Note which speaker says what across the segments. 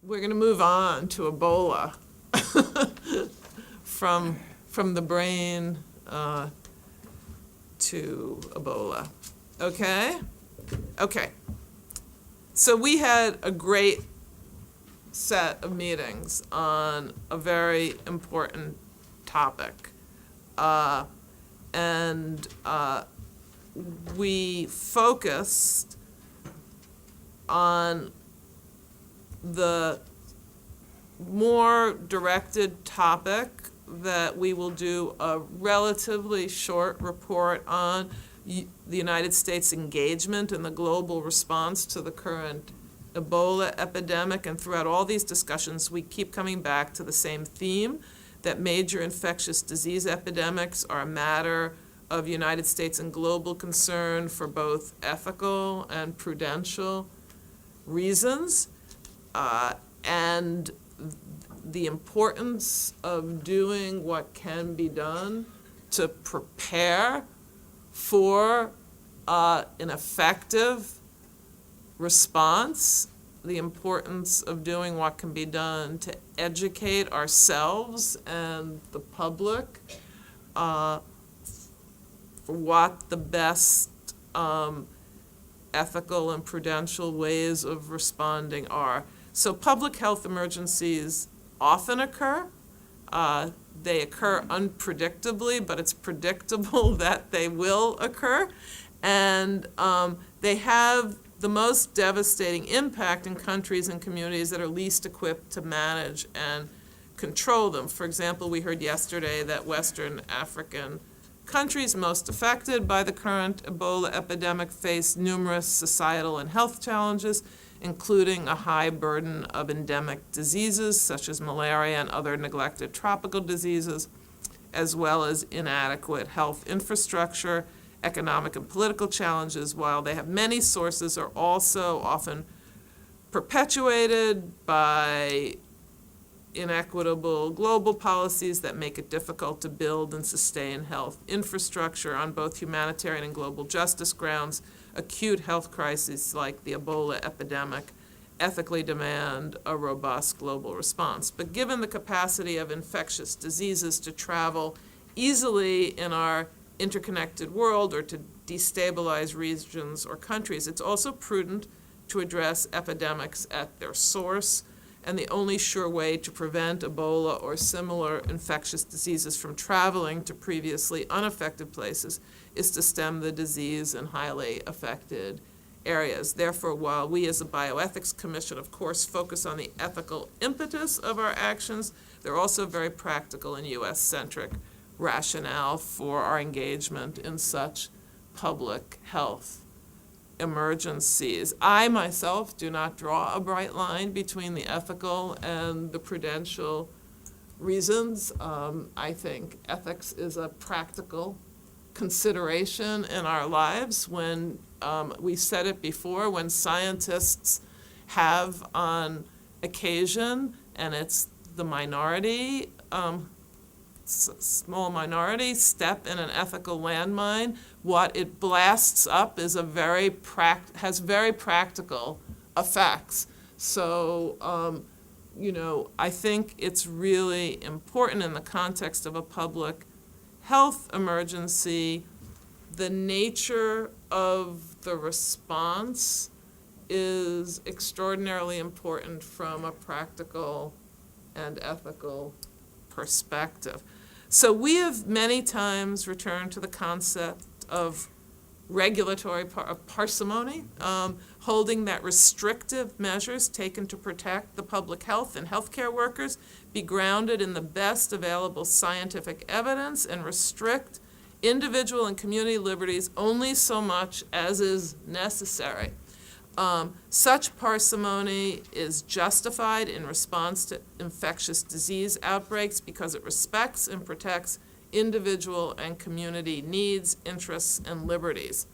Speaker 1: we're going to move on to Ebola from the brain to Ebola. Okay? Okay. So we had a great set of meetings on a very important topic. And we focused on the more directed topic that we will do a relatively short report on, the United States engagement in the global response to the current Ebola epidemic. And throughout all these discussions, we keep coming back to the same theme, that major infectious disease epidemics are a matter of United States and global concern for both ethical and prudential reasons, and the importance of doing what can be done to prepare for an effective response, the importance of doing what can be done to educate ourselves and the public for what the best ethical and prudential ways of responding are. So public health emergencies often occur. They occur unpredictably, but it's predictable that they will occur. And they have the most devastating impact in countries and communities that are least equipped to manage and control them. For example, we heard yesterday that Western African countries most affected by the current Ebola epidemic face numerous societal and health challenges, including a high burden of endemic diseases such as malaria and other neglected tropical diseases, as well as inadequate health infrastructure. Economic and political challenges, while they have many sources, are also often perpetuated by inequitable global policies that make it difficult to build and sustain health infrastructure on both humanitarian and global justice grounds. Acute health crises like the Ebola epidemic ethically demand a robust global response. But given the capacity of infectious diseases to travel easily in our interconnected world or to destabilize regions or countries, it's also prudent to address epidemics at their source. And the only sure way to prevent Ebola or similar infectious diseases from traveling to previously unaffected places is to stem the disease in highly affected areas. Therefore, while we as a Bioethics Commission, of course, focus on the ethical impetus of our actions, they're also very practical and U.S.-centric rationale for our engagement in such public health emergencies. I myself do not draw a bright line between the ethical and the prudential reasons. I think ethics is a practical consideration in our lives. When we said it before, when scientists have on occasion, and it's the minority, small minority, step in an ethical landmine, what it blasts up is has very practical effects. So, I think it's really important in the context of a public health emergency. The nature of the response is extraordinarily important from a practical and ethical perspective. So we have many times returned to the concept of regulatory parsimony, holding that restrictive measures taken to protect the public health and healthcare workers be grounded in the best available scientific evidence and restrict individual and community liberties only so much as is necessary. Such parsimony is justified in response to infectious disease outbreaks because it respects and protects individual and community needs, interests, and liberties.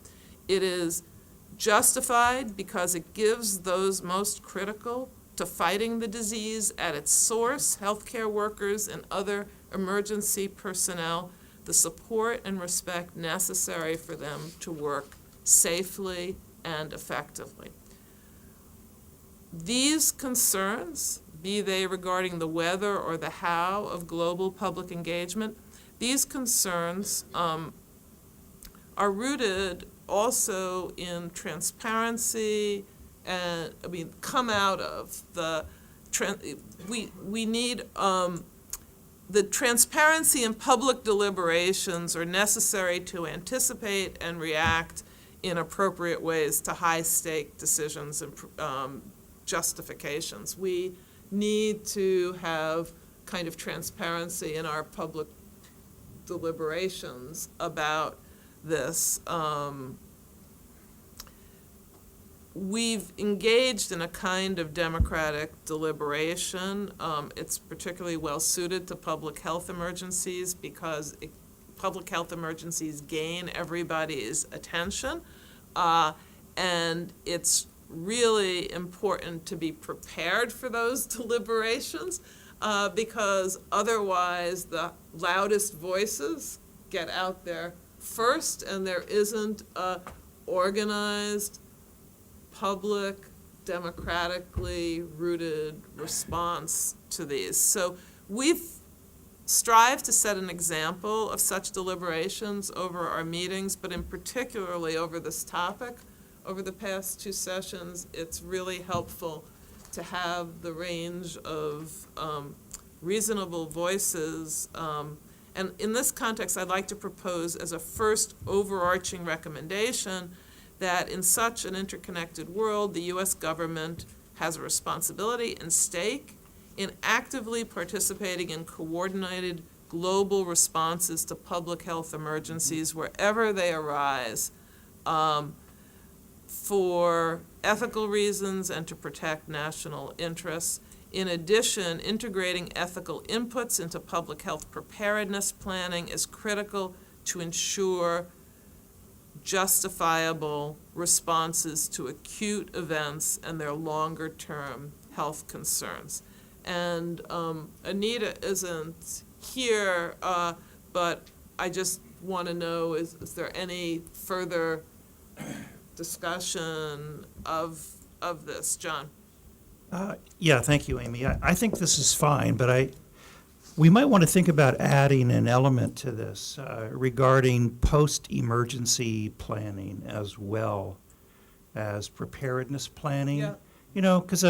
Speaker 1: It is justified because it gives those most critical to fighting the disease at its source, healthcare workers and other emergency personnel, the support and respect necessary for them to work safely and effectively. These concerns, be they regarding the whether or the how of global public engagement, these concerns are rooted also in transparency, and come out of the we need the transparency in public deliberations are necessary to anticipate and react in appropriate ways to high-stake decisions and justifications. We need to have kind of transparency in our public deliberations about this. We've engaged in a kind of democratic deliberation. It's particularly well-suited to public health emergencies because public health emergencies gain everybody's attention. And it's really important to be prepared for those deliberations because otherwise the loudest voices get out there first, and there isn't a organized, public, democratically rooted response to these. So we've strived to set an example of such deliberations over our meetings, but in particularly over this topic. Over the past 2 sessions, it's really helpful to have the range of reasonable voices. And in this context, I'd like to propose as a first overarching recommendation that in such an interconnected world, the U.S. government has a responsibility and stake in actively participating in coordinated global responses to public health emergencies wherever they arise, for ethical reasons and to protect national interests. In addition, integrating ethical inputs into public health preparedness planning is critical to ensure justifiable responses to acute events and their longer-term health concerns. And Anita isn't here, but I just want to know, is there any further discussion of this? John?
Speaker 2: Yeah, thank you, Amy. I think this is fine, but we might want to think about adding an element to this regarding post-emergency planning as well as preparedness planning.
Speaker 1: Yeah.
Speaker 2: You know, because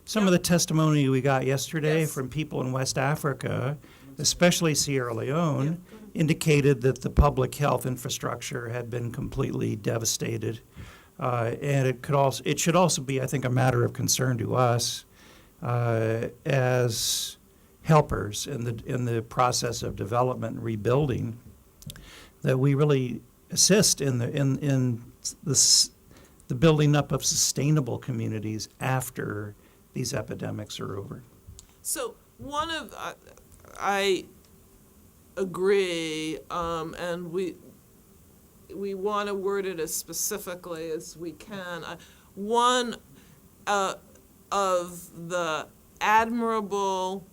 Speaker 2: some of the testimony we got yesterday
Speaker 1: Yes.
Speaker 2: from people in West Africa, especially Sierra Leone, indicated that the public health infrastructure had been completely devastated. And it should also be, I think, a matter of concern to us as helpers in the process of development and rebuilding, that we really assist in the building up of sustainable communities after these epidemics are over.
Speaker 1: So I agree, and we want to word it as specifically as we can. One of the admirable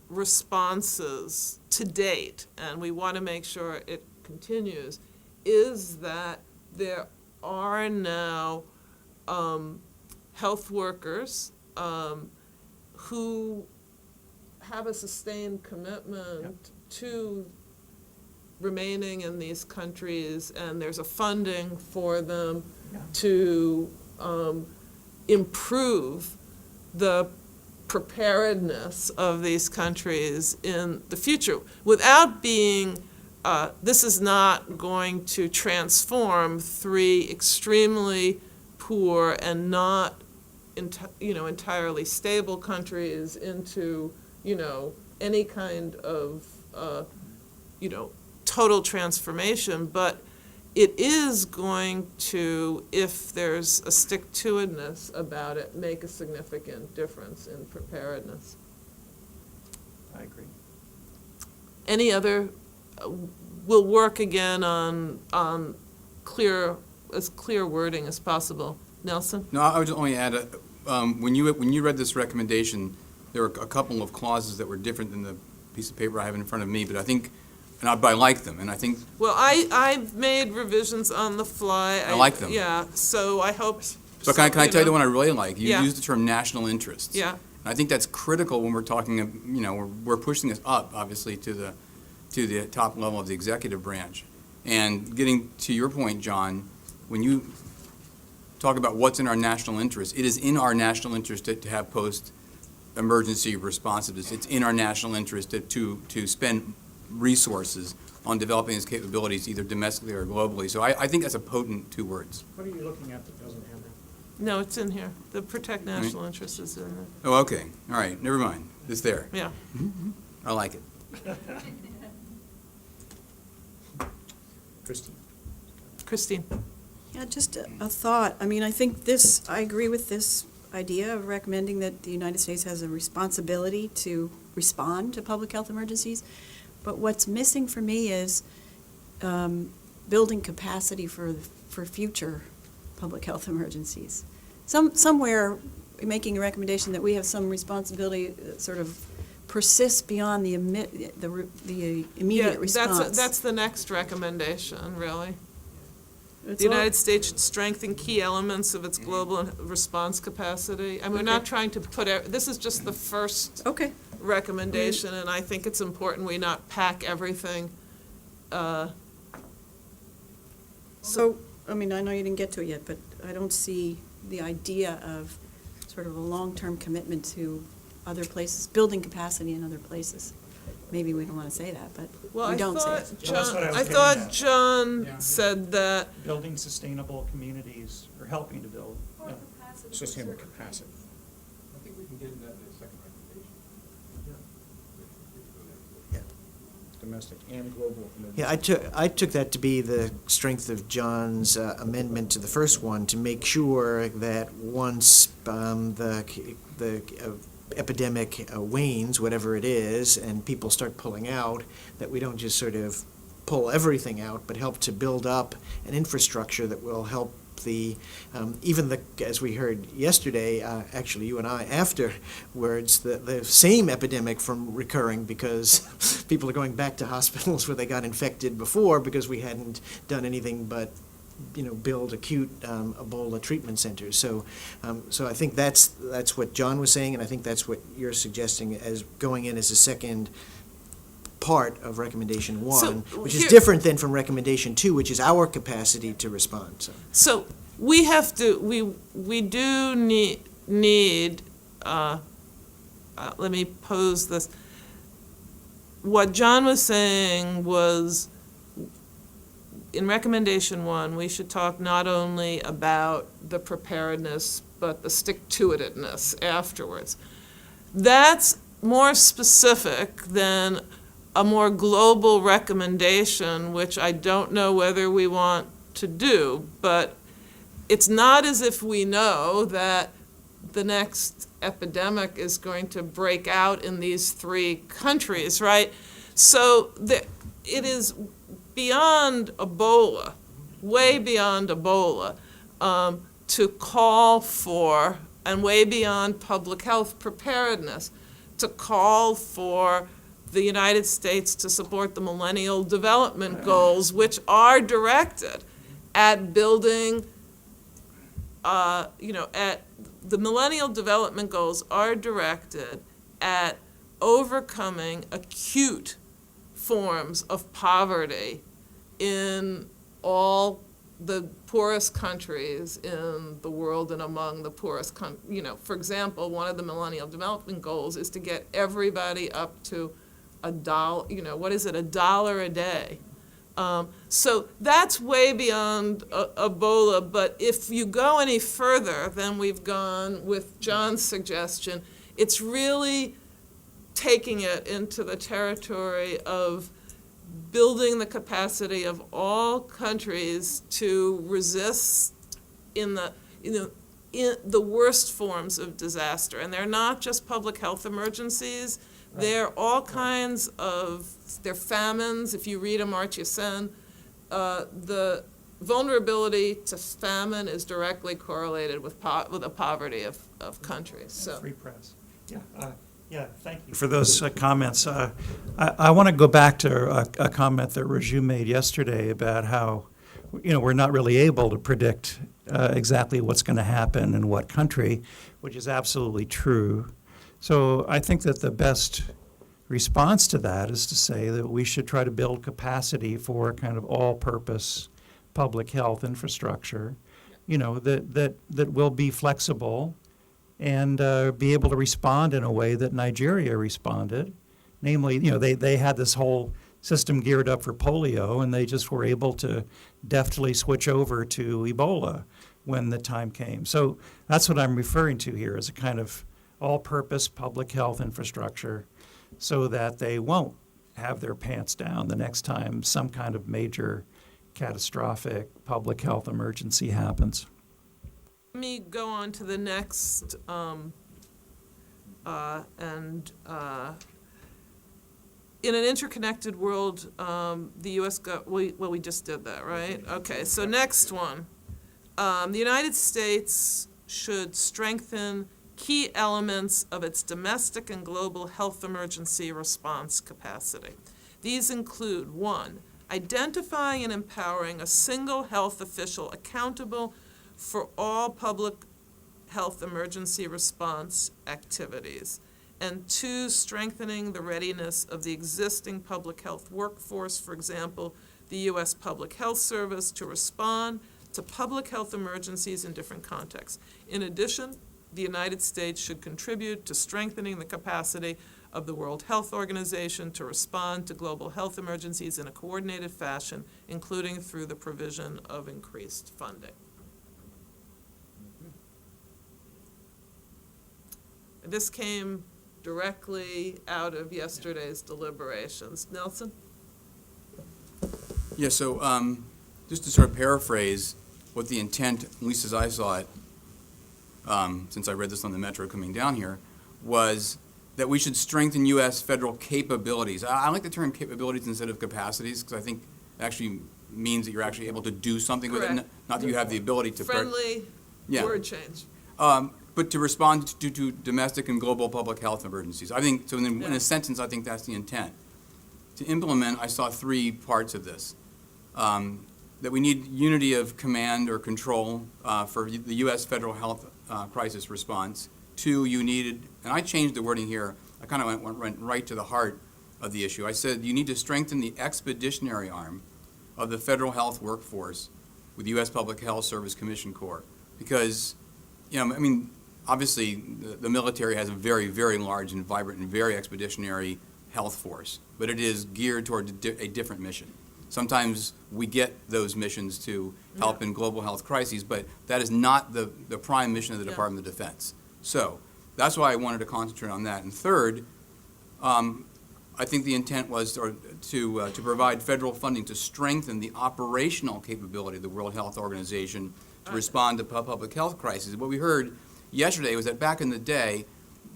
Speaker 1: responses to date, and we want to make sure it continues, is that there are now health workers who have a sustained commitment to remaining in these countries, and there's a funding for them to improve the preparedness of these countries in the future without being this is not going to transform 3 extremely poor and not entirely stable countries into any kind of total transformation, but it is going to, if there's a stick-to-itness about it, make a significant difference in preparedness.
Speaker 2: I agree.
Speaker 1: Any other, we'll work again on clear wording as possible. Nelson?
Speaker 3: No, I would just only add, when you read this recommendation, there were a couple of clauses that were different than the piece of paper I have in front of me, but I think, but I like them, and I think.
Speaker 1: Well, I've made revisions on the fly.
Speaker 3: I like them.
Speaker 1: Yeah, so I hope
Speaker 3: But can I tell you the one I really like? You
Speaker 1: Yeah.
Speaker 3: used the term national interests.
Speaker 1: Yeah,
Speaker 3: And I think that's critical when we're talking, we're pushing this up, obviously, to the top level of the executive branch. And getting to your point, John, when you talk about what's in our national interest, it is in our national interest to have post-emergency responsiveness. It's in our national interest to spend resources on developing these capabilities, either domestically or globally. So I think that's a potent two words.
Speaker 4: What are you looking at that doesn't have that?
Speaker 1: no, it's in here. The protect national interests is in there.
Speaker 3: Oh, okay, all right, never mind, it's there.
Speaker 1: Yeah.
Speaker 3: I like it.
Speaker 4: Christine?
Speaker 1: Christine?
Speaker 5: Yeah, just a thought. I mean, I think I agree with this idea of recommending that the United States has a responsibility to respond to public health emergencies. But what's missing for me is building capacity for future public health emergencies. Somewhere making a recommendation that we have some responsibility that sort of persists beyond the immediate response.
Speaker 1: That's the next recommendation, really.
Speaker 5: It's
Speaker 1: The
Speaker 5: all-
Speaker 1: United States should strengthen key elements of its global response capacity. And we're not
Speaker 5: Okay.
Speaker 1: trying to this is just the first
Speaker 5: Okay.
Speaker 1: recommendation, and I think it's important we not pack everything.
Speaker 5: So, I mean, I know you didn't get to it yet, but I don't see the idea of sort of a long-term commitment to other places, building capacity in other places. Maybe we don't want to say that, but
Speaker 1: Well,
Speaker 5: we
Speaker 1: I
Speaker 5: don't say
Speaker 1: thought
Speaker 5: it.
Speaker 2: Well, that's
Speaker 1: John,
Speaker 2: what I was
Speaker 1: I
Speaker 2: getting
Speaker 1: thought
Speaker 2: at.
Speaker 1: John
Speaker 2: Yeah.
Speaker 1: said that,
Speaker 2: Building sustainable communities, or helping to build. Yeah.
Speaker 4: Sustainable capacity.
Speaker 6: I think we can get into that in the second recommendation.
Speaker 4: Domestic and global.
Speaker 7: Yeah, I took that to be the strength of John's amendment to the first one, to make sure that once the epidemic wanes, whatever it is, and people start pulling out, that we don't just sort of pull everything out, but help to build up an infrastructure that will help as we heard yesterday, actually you and I afterwards, the same epidemic from recurring because people are going back to hospitals where they got infected before because we hadn't done anything but build acute Ebola treatment centers. So I think that's what John was saying, and I think that's what you're suggesting as going in as a second part of recommendation one, which is
Speaker 1: here-
Speaker 7: different than from recommendation two, which is our capacity to respond.
Speaker 1: so we have to, we do need, let me pose this. What John was saying was, in recommendation one, we should talk not only about the preparedness, but the stick-to-itiveness afterwards. That's more specific than a more global recommendation, which I don't know whether we want to do, but it's not as if we know that the next epidemic is going to break out in these three countries, right? So it is beyond Ebola, way beyond Ebola, to call for, and way beyond public health preparedness, to call for the United States to support the Millennial Development Goals, which are directed at building, at the Millennial Development Goals are directed at overcoming acute forms of poverty in all the poorest countries in the world and among the poorest, for example, one of the Millennial Development Goals is to get everybody up to $1, what is it, $1 a day. So that's way beyond Ebola, but if you go any further than we've gone with John's suggestion, it's really taking it into the territory of building the capacity of all countries to resist in the worst forms of disaster. And they're not just public health emergencies. They're all kinds of, they're famines. If you read Amartya Sen, the vulnerability to famine is directly correlated with the poverty of countries. So.
Speaker 2: Free press. Yeah, thank you for those comments. I want to go back to a comment that Raju made yesterday about how we're not really able to predict exactly what's going to happen in what country, which is absolutely true. So I think that the best response to that is to say that we should try to build capacity for kind of all-purpose public health infrastructure, that will be flexible and be able to respond in a way that Nigeria responded. Namely, they had this whole system geared up for polio, and they just were able to deftly switch over to Ebola when the time came. So that's what I'm referring to here as a kind of all-purpose public health infrastructure so that they won't have their pants down the next time some kind of major catastrophic public health emergency happens.
Speaker 1: Let me go on to the next, in an interconnected world, the U.S. we just did that, right? Okay, so next one. The United States should strengthen key elements of its domestic and global health emergency response capacity. These include, 1, identifying and empowering a single health official accountable for all public health emergency response activities, and 2, strengthening the readiness of the existing public health workforce, for example, the U.S. Public Health Service, to respond to public health emergencies in different contexts. In addition, the United States should contribute to strengthening the capacity of the World Health Organization to respond to global health emergencies in a coordinated fashion, including through the provision of increased funding. This came directly out of yesterday's deliberations. Nelson?
Speaker 3: Yeah, so just to sort of paraphrase what the intent, at least as I saw it, since I read this on the Metro coming down here, was that we should strengthen U.S. federal capabilities. I like the term capabilities instead of capacities, because I think it actually means that you're actually able to do something with it,
Speaker 1: Correct.
Speaker 3: not that you have the ability to.
Speaker 1: Friendly
Speaker 3: Yeah.
Speaker 1: word change.
Speaker 3: But to respond to domestic and global public health emergencies. I think, so in
Speaker 1: Yeah.
Speaker 3: a sentence, I think that's the intent. To implement, I saw 3 parts of this. That we need unity of command or control for the U.S. federal health crisis response. 2, you needed, and I changed the wording here, I kind of went right to the heart of the issue. I said you need to strengthen the expeditionary arm of the federal health workforce with the U.S. Public Health Service Commission Corps. Because, obviously, the military has a very, very large and vibrant and very expeditionary health force, but it is geared toward a different mission. Sometimes we get those missions to help in global health crises, but that is not the prime mission of the
Speaker 1: Yeah.
Speaker 3: Department of Defense. So that's why I wanted to concentrate on that. And third, I think the intent was to provide federal funding to strengthen the operational capability of the World Health Organization to respond to public health crises. What we heard yesterday was that back in the day,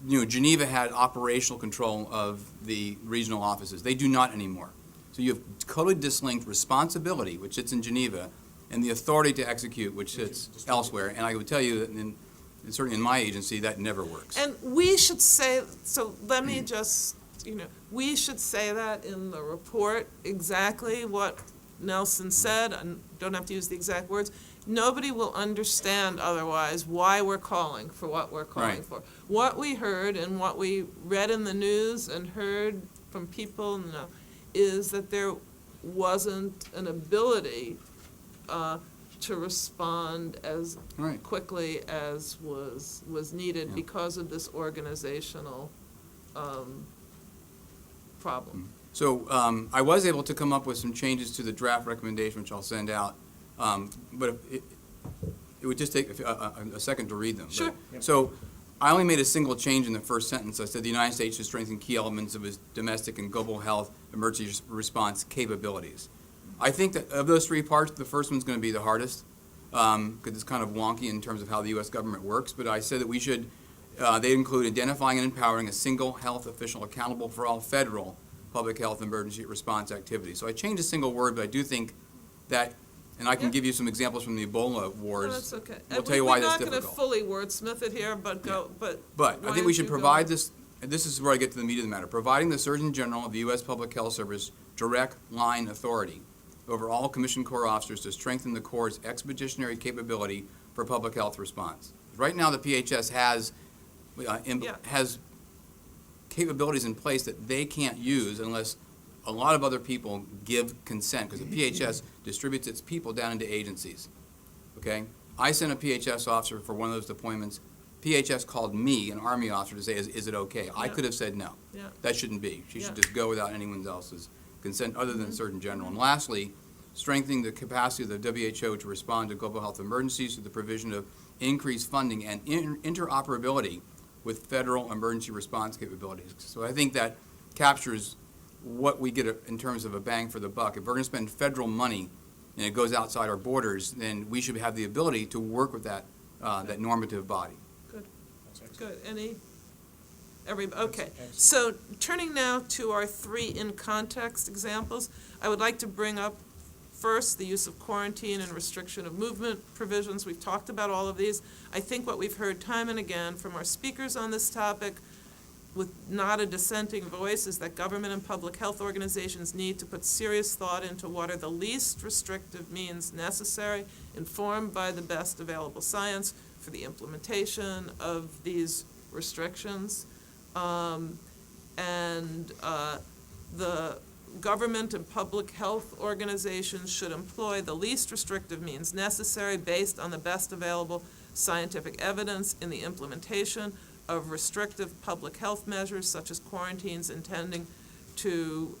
Speaker 3: Geneva had operational control of the regional offices. They do not anymore. So you have totally dislinked responsibility, which sits in Geneva, and the authority to execute, which sits elsewhere. And I would tell you that certainly in my agency, that never works.
Speaker 1: And we should say, so let me just, we should say that in the report, exactly what Nelson said, and don't have to use the exact words. Nobody will understand otherwise why we're calling for what we're calling
Speaker 3: Right.
Speaker 1: for. What we heard and what we read in the news and heard from people is that there wasn't an ability to respond as
Speaker 3: Right.
Speaker 1: quickly as was needed
Speaker 3: Yeah.
Speaker 1: because of this organizational problem.
Speaker 3: So I was able to come up with some changes to the draft recommendation, which I'll send out, but it would just take a second to read them.
Speaker 1: Sure.
Speaker 3: So I only made a single change in the first sentence. I said the United States should strengthen key elements of its domestic and global health emergency response capabilities. I think that of those 3 parts, the first one's going to be the hardest because it's kind of wonky in terms of how the U.S. government works. But I said that we should, they include identifying and empowering a single health official accountable for all federal public health emergency response activities. So I changed a single word, but I do think that, and I can
Speaker 1: Yeah.
Speaker 3: give you some examples from the Ebola
Speaker 1: No,
Speaker 3: wars.
Speaker 1: that's okay.
Speaker 3: We'll tell you why that's
Speaker 1: We're not
Speaker 3: difficult.
Speaker 1: going to fully wordsmith it here, but
Speaker 3: But
Speaker 1: why
Speaker 3: I think
Speaker 1: don't
Speaker 3: we should
Speaker 1: you go
Speaker 3: provide
Speaker 1: on?
Speaker 3: this, and this is where I get to the meat of the matter, providing the Surgeon General of the U.S. Public Health Service direct line authority over all Commissioned Corps officers to strengthen the Corps' expeditionary capability for public health response. Right now, the PHS has
Speaker 1: Yeah.
Speaker 3: capabilities in place that they can't use unless a lot of other people give consent, because the PHS distributes its people down into agencies, okay? I sent a PHS officer for one of those deployments. PHS called me, an Army officer, to say, is it okay? I
Speaker 1: Yeah.
Speaker 3: could have said no.
Speaker 1: Yeah.
Speaker 3: That shouldn't be. She should
Speaker 1: Yeah.
Speaker 3: just go without anyone else's consent, other
Speaker 1: Mm-hmm.
Speaker 3: than Surgeon General. And lastly, strengthening the capacity of the WHO to respond to global health emergencies through the provision of increased funding and interoperability with federal emergency response capabilities. So I think that captures what we get in terms of a bang for the buck. If we're going to spend federal money and it goes outside our borders, then we should have the ability to work with that normative body.
Speaker 4: That's excellent.
Speaker 1: Good, okay. So turning now to our 3 in context examples, I would like to bring up first the use of quarantine and restriction of movement provisions. We've talked about all of these. I think what we've heard time and again from our speakers on this topic, with not a dissenting voice, is that government and public health organizations need to put serious thought into what are the least restrictive means necessary, informed by the best available science for the implementation of these restrictions. The government and public health organizations should employ the least restrictive means necessary based on the best available scientific evidence in the implementation of restrictive public health measures such as quarantines intending to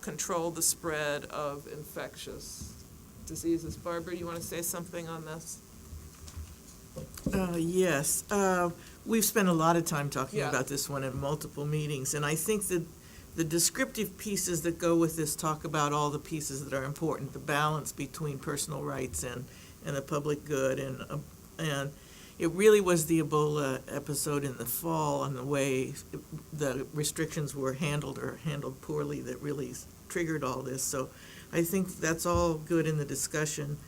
Speaker 1: control the spread of infectious diseases. Barbara, you want to say something on this?
Speaker 8: Yes. We've spent a lot of time talking
Speaker 1: Yeah.
Speaker 8: about this one in multiple meetings, and I think that the descriptive pieces that go with this talk about all the pieces that are important, the balance between personal rights and the public good, and it really was the Ebola episode in the fall and the way the restrictions were handled or handled poorly that really triggered all this. So I think that's all good in the discussion.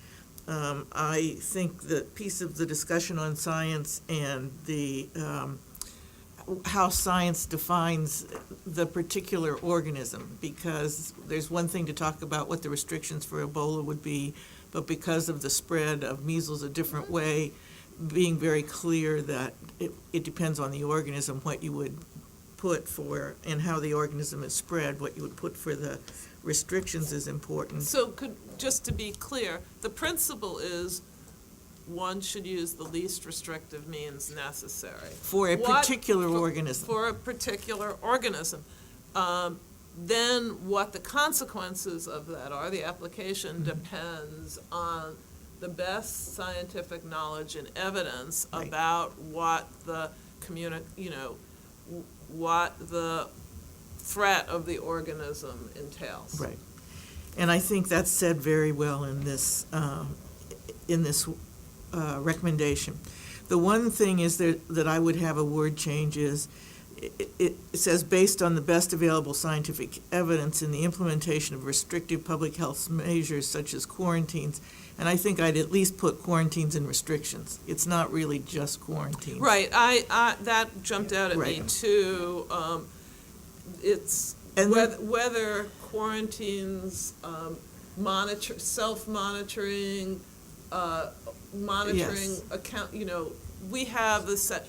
Speaker 8: I think the piece of the discussion on science and the how science defines the particular organism, because there's one thing to talk about what the restrictions for Ebola would be, but because of the spread of measles a different way, being very clear that it depends on the organism, what you would put for, and how the organism is spread, what you would put for the restrictions is important.
Speaker 1: So just to be clear, the principle is one should use the least restrictive means necessary.
Speaker 8: For a
Speaker 1: What-
Speaker 8: particular organism.
Speaker 1: For a particular organism. Then what the consequences of that are, the application depends on the best scientific knowledge and evidence
Speaker 8: Right.
Speaker 1: about what the what the threat of the organism entails.
Speaker 8: Right. And I think that's said very well in this recommendation. The one thing is that I would have a word change is, it says, based on the best available scientific evidence in the implementation of restrictive public health measures such as quarantines. And I think I'd at least put quarantines and restrictions. It's not really just quarantines.
Speaker 1: Right, that jumped out at me
Speaker 8: Right.
Speaker 1: too. It's
Speaker 8: And
Speaker 1: whether quarantines, self-monitoring, monitoring
Speaker 8: Yes.
Speaker 1: account, we have the set,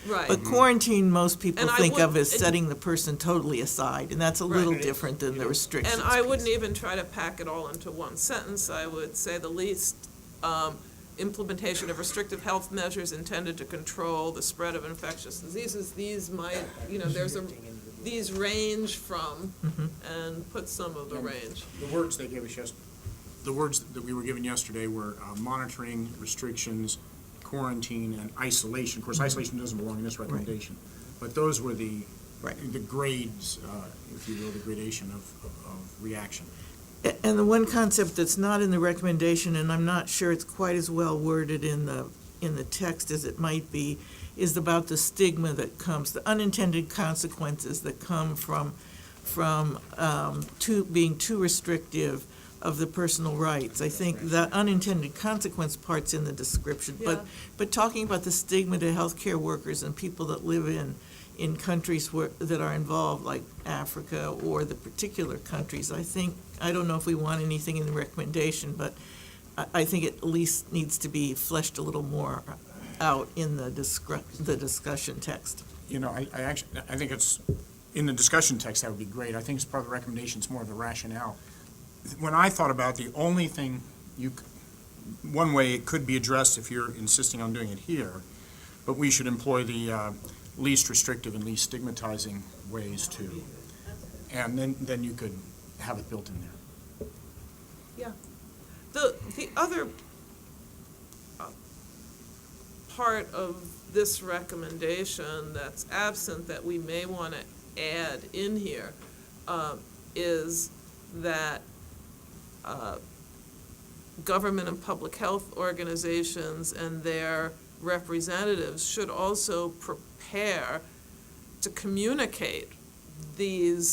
Speaker 1: right.
Speaker 8: But quarantine, most people
Speaker 1: And I
Speaker 8: think of
Speaker 1: would-
Speaker 8: as setting the person totally aside, and that's a little
Speaker 1: Right.
Speaker 8: different than the restrictions.
Speaker 1: And I wouldn't
Speaker 8: piece.
Speaker 1: even try to pack it all into one sentence. I would say the least implementation of restrictive health measures intended to control the spread of infectious diseases. These might, these range from, and put some of the range.
Speaker 4: The words they gave us the words that we were given yesterday were monitoring, restrictions, quarantine, and isolation. Of course, isolation doesn't belong in this recommendation. But those were the grades, if you will, the gradation of reaction.
Speaker 8: And the one concept that's not in the recommendation, and I'm not sure it's quite as well worded in the text as it might be, is about the stigma that comes, the unintended consequences that come from being too restrictive of the personal rights. I think the unintended consequence part's in the description,
Speaker 1: Yeah.
Speaker 8: but talking about the stigma to healthcare workers and people that live in countries that are involved, like Africa or the particular countries. I don't know if we want anything in the recommendation, but I think it at least needs to be fleshed a little more out in the discussion text.
Speaker 4: You know, I think it's, in the discussion text, that would be great. I think it's part of the recommendation, it's more of the rationale. When I thought about the only thing one way it could be addressed if you're insisting on doing it here, but we should employ the least restrictive and least stigmatizing ways too. And then you could have it built in there.
Speaker 1: The other part of this recommendation that's absent that we may want to add in here is that government and public health organizations and their representatives should also prepare to communicate the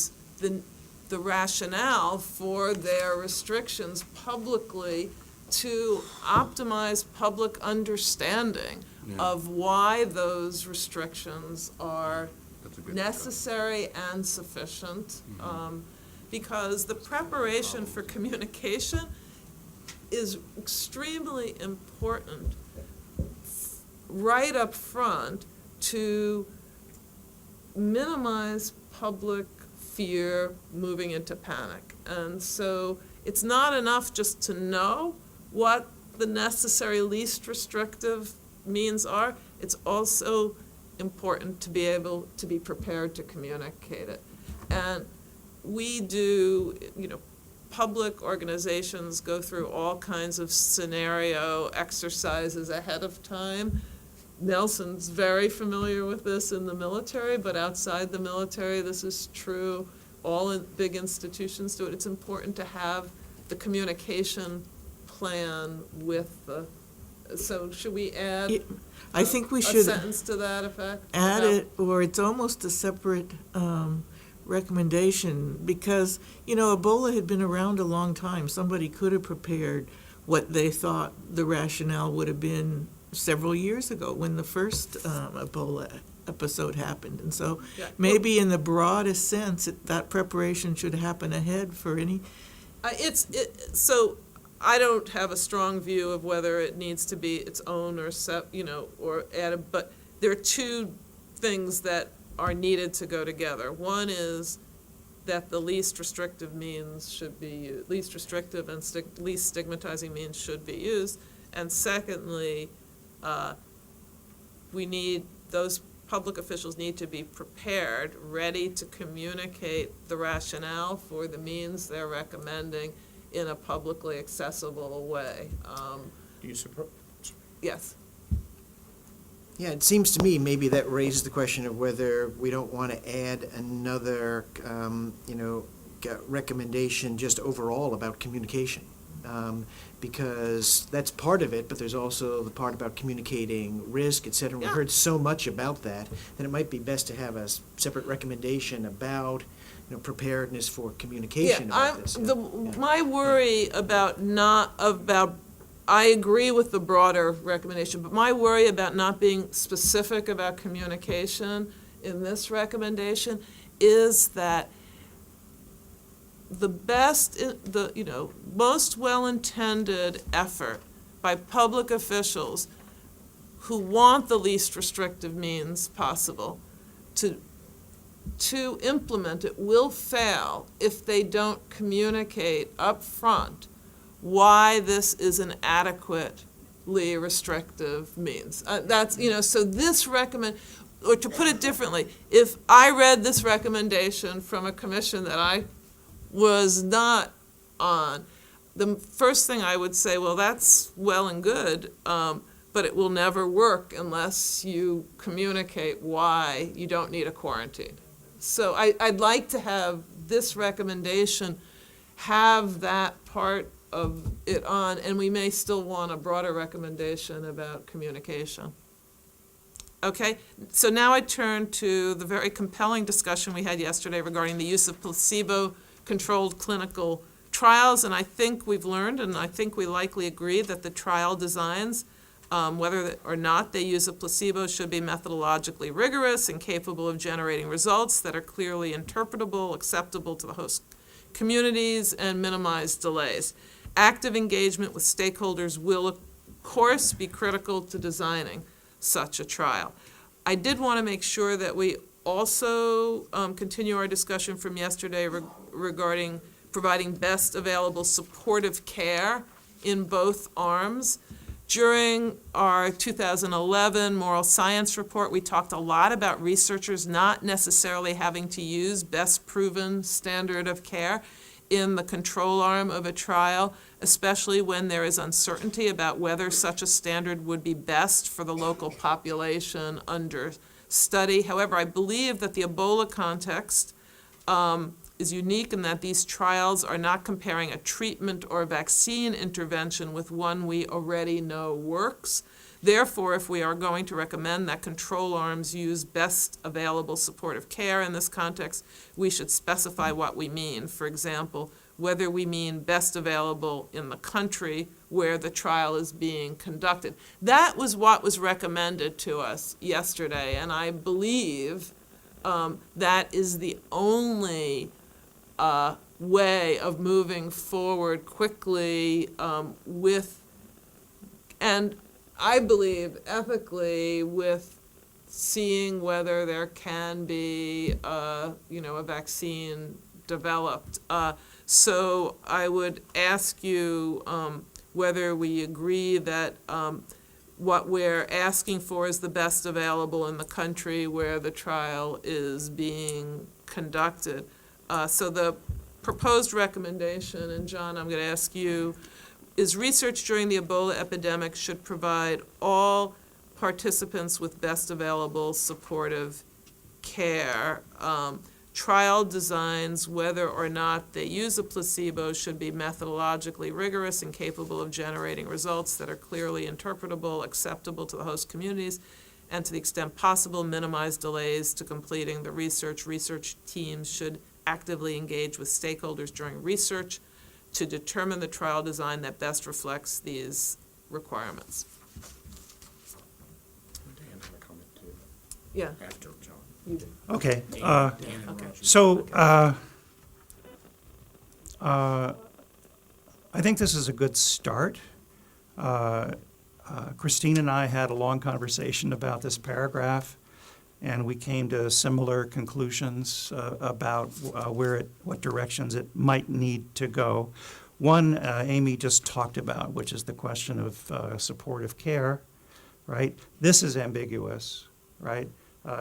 Speaker 1: rationale for their restrictions publicly to optimize public understanding of why those restrictions are necessary and sufficient. Because the preparation for communication is extremely important right up front to minimize public fear moving into panic. And so it's not enough just to know what the necessary least restrictive means are. It's also important to be able to be prepared to communicate it. And we do, public organizations go through all kinds of scenario exercises ahead of time. Nelson's very familiar with this in the military, but outside the military, this is true. All big institutions do it. It's important to have the communication plan with the, so should we add
Speaker 8: I think we
Speaker 1: a
Speaker 8: should
Speaker 1: sentence to that effect?
Speaker 8: add it, or it's almost a separate recommendation, because, Ebola had been around a long time. Somebody could have prepared what they thought the rationale would have been several years ago when the first Ebola episode happened. And so
Speaker 1: Yeah.
Speaker 8: maybe in the broadest sense, that preparation should happen ahead for any.
Speaker 1: So I don't have a strong view of whether it needs to be its own or or added, but there are two things that are needed to go together. One is that the least restrictive means should be least restrictive and least stigmatizing means should be used. And secondly, those public officials need to be prepared, ready to communicate the rationale for the means they're recommending in a publicly accessible way.
Speaker 4: Do you support?
Speaker 1: Yes.
Speaker 7: Yeah, it seems to me maybe that raises the question of whether we don't want to add another, recommendation just overall about communication. Because that's part of it, but there's also the part about communicating risk, et cetera. We
Speaker 1: Yeah.
Speaker 7: heard so much about that it might be best to have a separate recommendation about, preparedness for communication about this.
Speaker 1: My worry I agree with the broader recommendation, but my worry about not being specific about communication in this recommendation is that the most well-intended effort by public officials who want the least restrictive means possible to implement it will fail if they don't communicate up front why this is an adequately restrictive means. So this or to put it differently, if I read this recommendation from a commission that I was not on, the first thing I would say, well, that's well and good, but it will never work unless you communicate why you don't need a quarantine. So I'd like to have this recommendation have that part of it on, and we may still want a broader recommendation about communication. Okay, so now I turn to the very compelling discussion we had yesterday regarding the use of placebo-controlled clinical trials, and I think we've learned, and I think we likely agree, that the trial designs Whether or not they use a placebo should be methodologically rigorous and capable of generating results that are clearly interpretable, acceptable to the host communities, and minimize delays. Active engagement with stakeholders will, of course, be critical to designing such a trial. I did want to make sure that we also continue our discussion from yesterday regarding providing best available supportive care in both arms. During our 2011 moral science report, we talked a lot about researchers not necessarily having to use best proven standard of care in the control arm of a trial, especially when there is uncertainty about whether such a standard would be best for the local population under study. However, I believe that the Ebola context is unique in that these trials are not comparing a treatment or vaccine intervention with one we already know works. Therefore, if we are going to recommend that control arms use best available supportive care in this context, we should specify what we mean. For example, whether we mean best available in the country where the trial is being conducted. That was what was recommended to us yesterday, and I believe that is the only way of moving forward quickly with, and I believe ethically, with seeing whether there can be, a vaccine developed. So I would ask you whether we agree that what we're asking for is the best available in the country where the trial is being conducted. So the proposed recommendation, and John, I'm going to ask you, is research during the Ebola epidemic should provide all participants with best available supportive care. Trial designs, whether or not they use a placebo, should be methodologically rigorous and capable of generating results that are clearly interpretable, acceptable to the host communities, and to the extent possible, minimize delays to completing the research. Research teams should actively engage with stakeholders during research to determine the trial design that best reflects these requirements.
Speaker 4: Dan had a comment too,
Speaker 1: Yeah.
Speaker 4: after John.
Speaker 1: You do.
Speaker 2: Okay,
Speaker 4: Dan and
Speaker 1: Okay.
Speaker 4: Roger.
Speaker 2: so, I think this is a good start. Christine and I had a long conversation about this paragraph, and we came to similar conclusions about what directions it might need to go. One, Amy just talked about, which is the question of supportive care, right? This is ambiguous, right?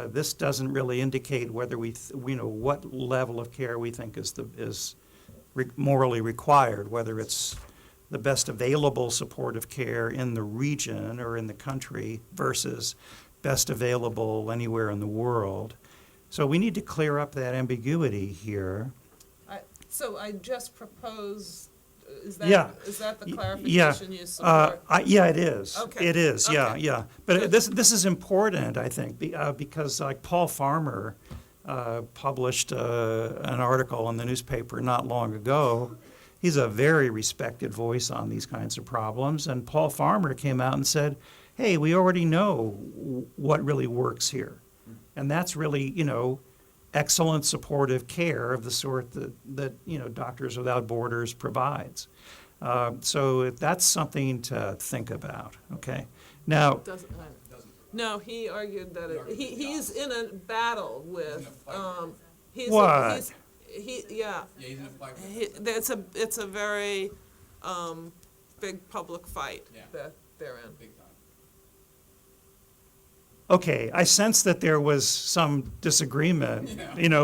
Speaker 2: This doesn't really indicate whether we know what level of care we think is morally required, whether it's the best available supportive care in the region or in the country versus best available anywhere in the world. So we need to clear up that ambiguity here.
Speaker 1: So I just propose, is
Speaker 2: Yeah.
Speaker 1: that the
Speaker 2: Yeah.
Speaker 1: clarification you support?
Speaker 2: Yeah, it is.
Speaker 1: Okay.
Speaker 2: It is, yeah,
Speaker 1: Okay.
Speaker 2: yeah. But this is important, I think, because like Paul Farmer published an article in the newspaper not long ago. He's a very respected voice on these kinds of problems, and Paul Farmer came out and said, hey, we already know what really works here. And that's really, excellent supportive care of the sort that Doctors Without Borders provides. So that's something to think about, okay? Now,
Speaker 1: Doesn't matter. No, he argued that he's in a battle with,
Speaker 2: What?
Speaker 1: yeah.
Speaker 3: Yeah, he's in a fight.
Speaker 1: It's a very big public fight
Speaker 3: Yeah.
Speaker 1: that they're in.
Speaker 3: Big time.
Speaker 2: okay, I sense that there was some disagreement,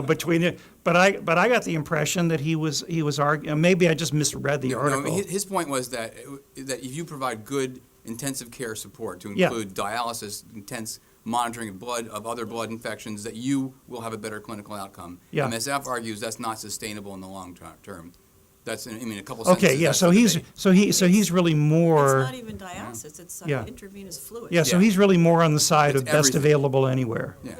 Speaker 2: between it, but I got the impression that he was arguing, maybe I just misread the
Speaker 3: No,
Speaker 2: article.
Speaker 3: his point was that if you provide good intensive care support to
Speaker 2: Yeah.
Speaker 3: include dialysis, intense monitoring of blood, of other blood infections, that you will have a better clinical outcome.
Speaker 2: Yeah.
Speaker 3: MSF argues that's not sustainable in the long term. That's, a couple sentences.
Speaker 2: Okay, yeah,
Speaker 3: that's
Speaker 2: so
Speaker 3: the
Speaker 2: he's,
Speaker 3: debate.
Speaker 2: so he's really
Speaker 5: It's
Speaker 2: more,
Speaker 5: not even dialysis, it's
Speaker 2: Yeah.
Speaker 5: intravenous fluid.
Speaker 2: yeah, so
Speaker 3: Yeah.
Speaker 2: he's really more on the side
Speaker 3: It's
Speaker 2: of best
Speaker 3: everything.
Speaker 2: available anywhere.
Speaker 3: Yeah.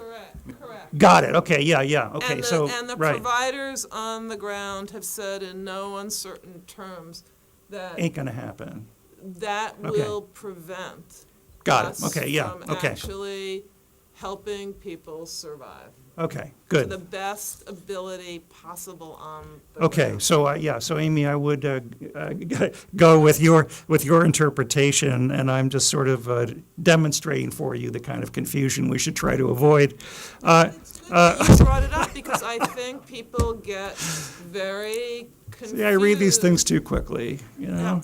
Speaker 1: Correct.
Speaker 2: Got it, okay, yeah, okay,
Speaker 1: And
Speaker 2: so,
Speaker 1: the
Speaker 2: right,
Speaker 1: providers on the ground have said in no uncertain terms that
Speaker 2: ain't gonna happen.
Speaker 1: that
Speaker 2: Okay.
Speaker 1: will prevent
Speaker 2: got it.
Speaker 1: us
Speaker 2: Okay, yeah,
Speaker 1: from
Speaker 2: okay.
Speaker 1: actually helping people survive
Speaker 2: Okay,
Speaker 1: to the
Speaker 2: good.
Speaker 1: best ability possible on the
Speaker 2: Okay,
Speaker 1: ground.
Speaker 2: so, yeah, so Amy, I would go with your interpretation, and I'm just sort of demonstrating for you the kind of confusion we should try to avoid.
Speaker 1: It's good that you brought it up because I think people get very confused.
Speaker 2: Yeah, I read these things too quickly, you know?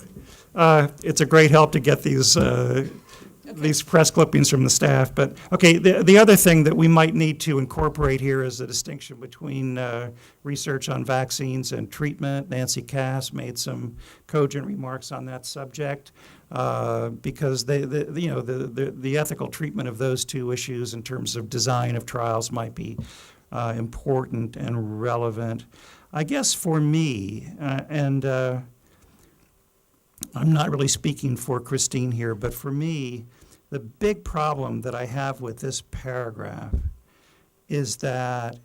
Speaker 2: It's a great help to get these press clippings from the staff, but, okay, the other thing that we might need to incorporate here is the distinction between research on vaccines and treatment. Nancy Cass made some cogent remarks on that subject, because the ethical treatment of those two issues in terms of design of trials might be important and relevant. I guess for me, and I'm not really speaking for Christine here, but for me, the big problem that I have with this paragraph is that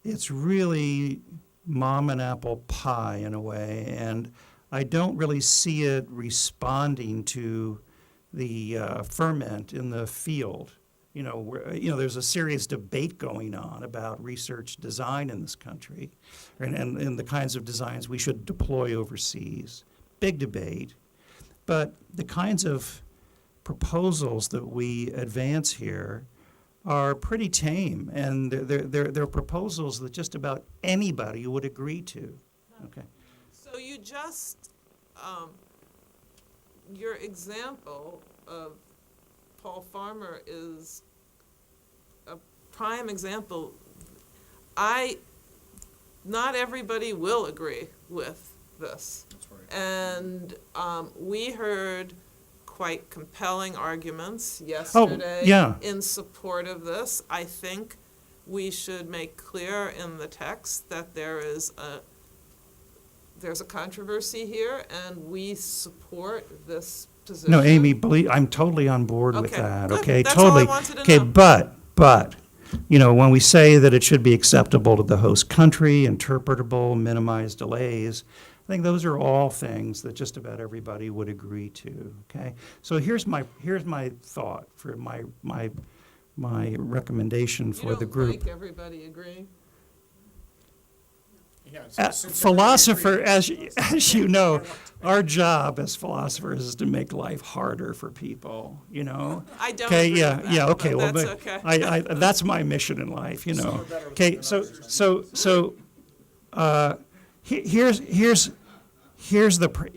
Speaker 2: it's really mom and apple pie in a way, and I don't really see it responding to the ferment in the field. There's a serious debate going on about research design in this country, and the kinds of designs we should deploy overseas. Big debate, but the kinds of proposals that we advance here are pretty tame, and they're proposals that just about anybody would agree to. Okay.
Speaker 1: So you just, your example of Paul Farmer is a prime example. Not everybody will agree with this.
Speaker 4: That's right.
Speaker 1: And we heard quite compelling arguments yesterday
Speaker 2: yeah.
Speaker 1: in support of this. I think we should make clear in the text that there's a controversy here, and we support this position.
Speaker 2: No, Amy, I'm totally on board with
Speaker 1: Okay,
Speaker 2: that.
Speaker 1: good.
Speaker 2: Okay,
Speaker 1: That's all I
Speaker 2: totally.
Speaker 1: wanted to
Speaker 2: Okay,
Speaker 1: know.
Speaker 2: but when we say that it should be acceptable to the host country, interpretable, minimize delays, I think those are all things that just about everybody would agree to. Okay, so here's my thought for my recommendation for the group.
Speaker 1: You don't like everybody agreeing?
Speaker 4: Yeah, since everybody
Speaker 2: Philosopher,
Speaker 4: agrees.
Speaker 2: as you know, our job as philosophers is to make life harder for people.
Speaker 1: I don't
Speaker 2: Okay,
Speaker 1: agree
Speaker 2: yeah,
Speaker 1: with that,
Speaker 2: yeah,
Speaker 1: but
Speaker 2: okay. Well,
Speaker 1: that's
Speaker 2: but
Speaker 1: okay.
Speaker 2: that's my mission in life. Okay, here's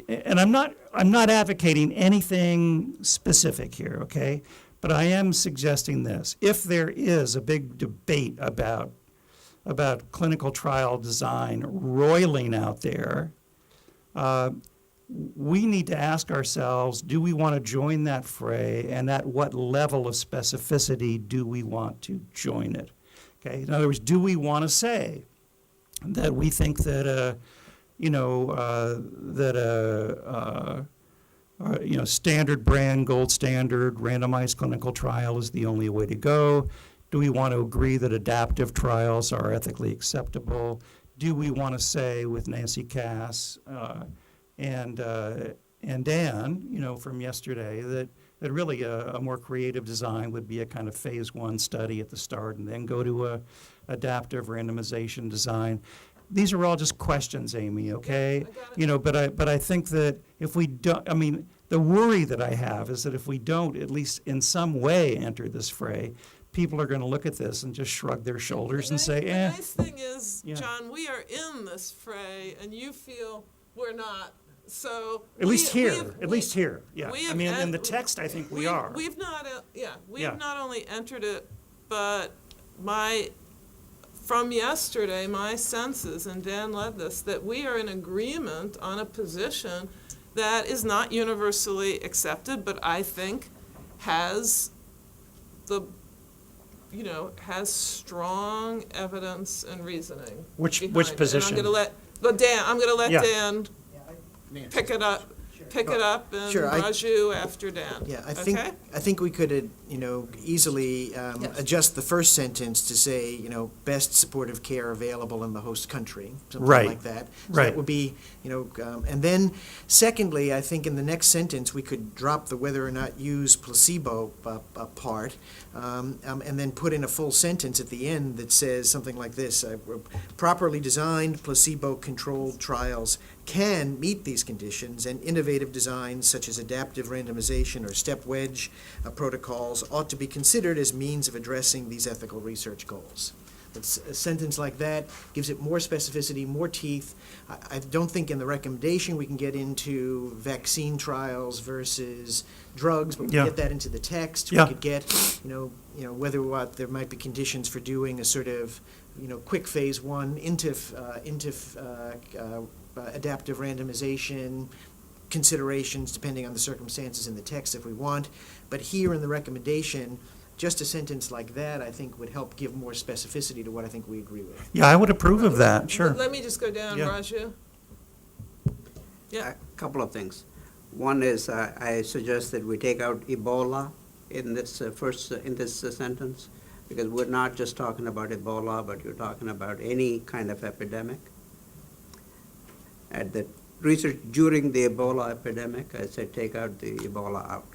Speaker 2: and I'm not advocating anything specific here. Okay, but I am suggesting this: if there is a big debate about clinical trial design roiling out there, we need to ask ourselves, do we want to join that fray, and at what level of specificity do we want to join it? Okay, in other words, do we want to say that we think that standard brand, gold standard, randomized clinical trial is the only way to go? Do we want to agree that adaptive trials are ethically acceptable? Do we want to say with Nancy Cass and Dan, from yesterday, that really a more creative design would be a kind of phase 1 study at the start and then go to a adaptive randomization design? These are all just questions, Amy, okay?
Speaker 1: I got it.
Speaker 2: But I think that if we don't, the worry that I have is that if we don't, at least in some way, enter this fray, people are going to look at this and just shrug their shoulders and say,
Speaker 1: The
Speaker 2: eh.
Speaker 1: nice thing is,
Speaker 2: Yeah.
Speaker 1: John, we are in this fray, and you feel we're not. So
Speaker 2: At least here, yeah.
Speaker 1: we
Speaker 2: In
Speaker 1: have
Speaker 2: the text, I think we
Speaker 1: we've-
Speaker 2: are.
Speaker 1: We've not, we've
Speaker 2: Yeah.
Speaker 1: not only entered it, but from yesterday, my sense is, and Dan led this, that we are in agreement on a position that is not universally accepted, but I think has strong evidence and reasoning.
Speaker 2: Which
Speaker 1: behind it.
Speaker 2: position?
Speaker 1: And I'm gonna let
Speaker 2: Yeah.
Speaker 1: Dan
Speaker 4: Nancy.
Speaker 1: pick it up, pick it up in
Speaker 7: Sure,
Speaker 1: Raju after Dan.
Speaker 7: Yeah,
Speaker 1: Okay?
Speaker 7: I think we could, easily
Speaker 1: Yes.
Speaker 7: adjust the first sentence to say, best supportive care available in the host country, something
Speaker 2: Right.
Speaker 7: like that. So
Speaker 2: Right.
Speaker 7: that would be, and then secondly, I think in the next sentence, we could drop the whether or not use placebo part, and then put in a full sentence at the end that says something like this: properly designed placebo-controlled trials can meet these conditions, and innovative designs such as adaptive randomization or step wedge protocols ought to be considered as means of addressing these ethical research goals. It's a sentence like that gives it more specificity, more teeth. I don't think in the recommendation we can get into vaccine trials versus drugs, but we
Speaker 2: Yeah.
Speaker 7: can get that into the text.
Speaker 2: Yeah.
Speaker 7: We could get, whether or not there might be conditions for doing a sort of, quick phase one into adaptive randomization considerations depending on the circumstances in the text if we want. But here in the recommendation, just a sentence like that, I think, would help give more specificity to what I think we agree with.
Speaker 2: Yeah, I would approve of that, sure.
Speaker 1: Let me just go down,
Speaker 7: Yeah.
Speaker 1: Raju. Yeah.
Speaker 9: A couple of things. One is I suggest that we take out Ebola in this sentence, because we're not just talking about Ebola, but you're talking about any kind of epidemic. At the research during the Ebola epidemic, I said take out the Ebola out.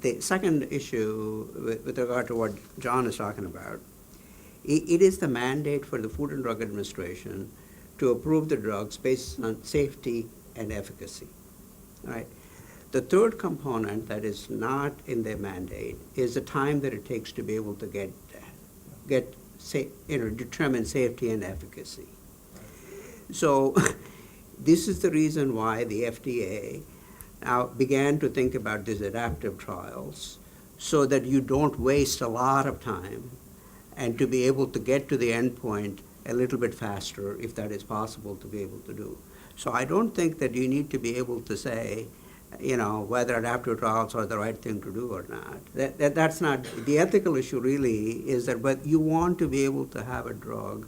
Speaker 9: The second issue with regard to what John is talking about, it is the mandate for the Food and Drug Administration to approve the drugs based on safety and efficacy. Right? The third component that is not in their mandate is the time that it takes to be able to determine safety and efficacy. So this is the reason why the FDA now began to think about these adaptive trials, so that you don't waste a lot of time and to be able to get to the end point a little bit faster, if that is possible to be able to do. So I don't think that you need to be able to say, whether adaptive trials are the right thing to do or not. That's not, the ethical issue really is that, but you want to be able to have a drug,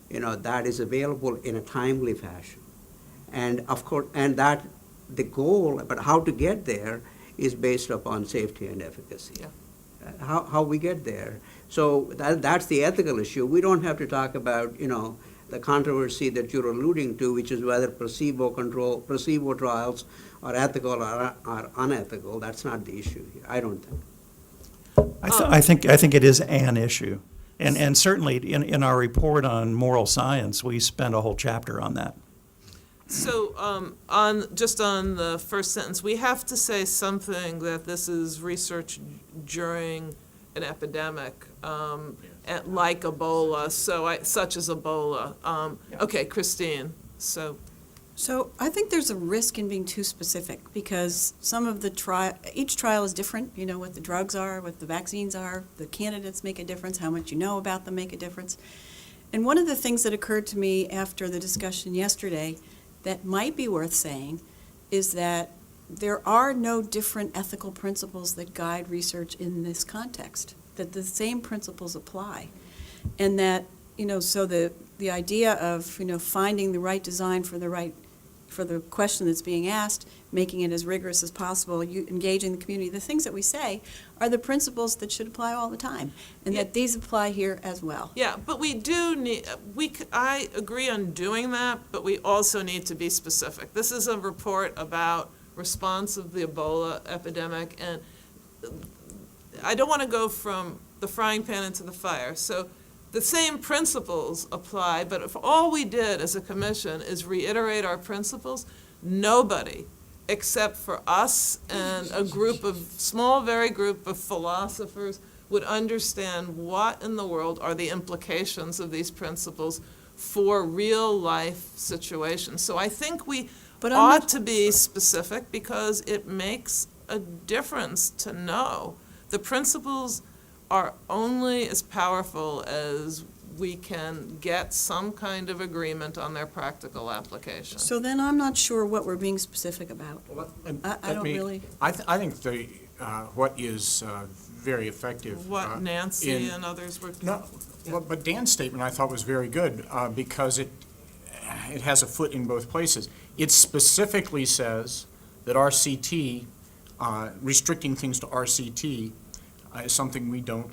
Speaker 9: that is available in a timely fashion. And of course, and that the goal, but how to get there is based upon safety and efficacy.
Speaker 1: Yeah.
Speaker 9: How we get there. So that's the ethical issue. We don't have to talk about, the controversy that you're alluding to, which is whether placebo trials are ethical or unethical. That's not the issue here, I don't think.
Speaker 2: I think it is an issue. And certainly in our report on moral science, we spend a whole chapter on that.
Speaker 1: So, on the first sentence, we have to say something that this is research during an epidemic, like Ebola, such as Ebola. Okay, Christine, so.
Speaker 5: So I think there's a risk in being too specific, because some of each trial is different, what the drugs are, what the vaccines are, the candidates make a difference, how much you know about them make a difference. And one of the things that occurred to me after the discussion yesterday that might be worth saying is that there are no different ethical principles that guide research in this context, that the same principles apply. And that, so the idea of, finding the right design for the question that's being asked, making it as rigorous as possible, engaging the community, the things that we say are the principles that should apply all the time, and that these apply here as well.
Speaker 1: Yeah, but we do need, I agree on doing that, but we also need to be specific. This is a report about response of the Ebola epidemic, and I don't want to go from the frying pan into the fire. So the same principles apply, but if all we did as a commission is reiterate our principles, nobody, except for us and a very group of philosophers, would understand what in the world are the implications of these principles for real life situations. So I think we ought to be specific, because it makes a difference to know. The principles are only as powerful as we can get some kind of agreement on their practical application.
Speaker 5: So then I'm not sure what we're being specific about. I don't really.
Speaker 4: I think what is very effective.
Speaker 1: What Nancy and others were.
Speaker 4: No, but Dan's statement I thought was very good, because it has a foot in both places. It specifically says that RCT, restricting things to RCT is something we don't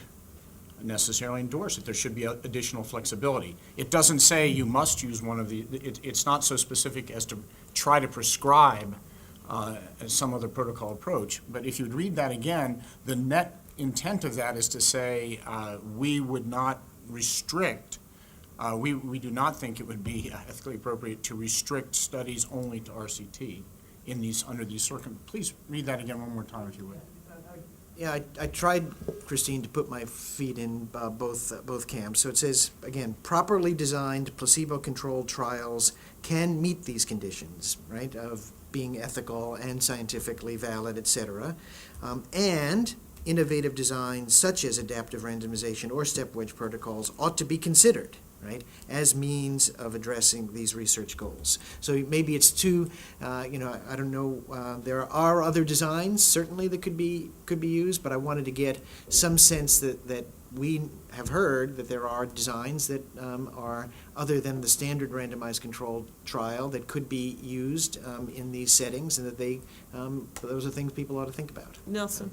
Speaker 4: necessarily endorse, that there should be additional flexibility. It doesn't say you must use one of the, it's not so specific as to try to prescribe some other protocol approach. But if you'd read that again, the net intent of that is to say we would not restrict, we do not think it would be ethically appropriate to restrict studies only to RCT in these, under these circumstances. Please read that again one more time if you would.
Speaker 7: Yeah, I tried, Christine, to put my feet in both camps. So it says, again, properly designed placebo-controlled trials can meet these conditions, right, of being ethical and scientifically valid, et cetera. And innovative designs such as adaptive randomization or step wedge protocols ought to be considered, right, as means of addressing these research goals. So maybe it's too, I don't know, there are other designs certainly that could be used, but I wanted to get some sense that we have heard that there are designs that are other than the standard randomized controlled trial that could be used in these settings, and that those are things people ought to think about.
Speaker 1: Nelson?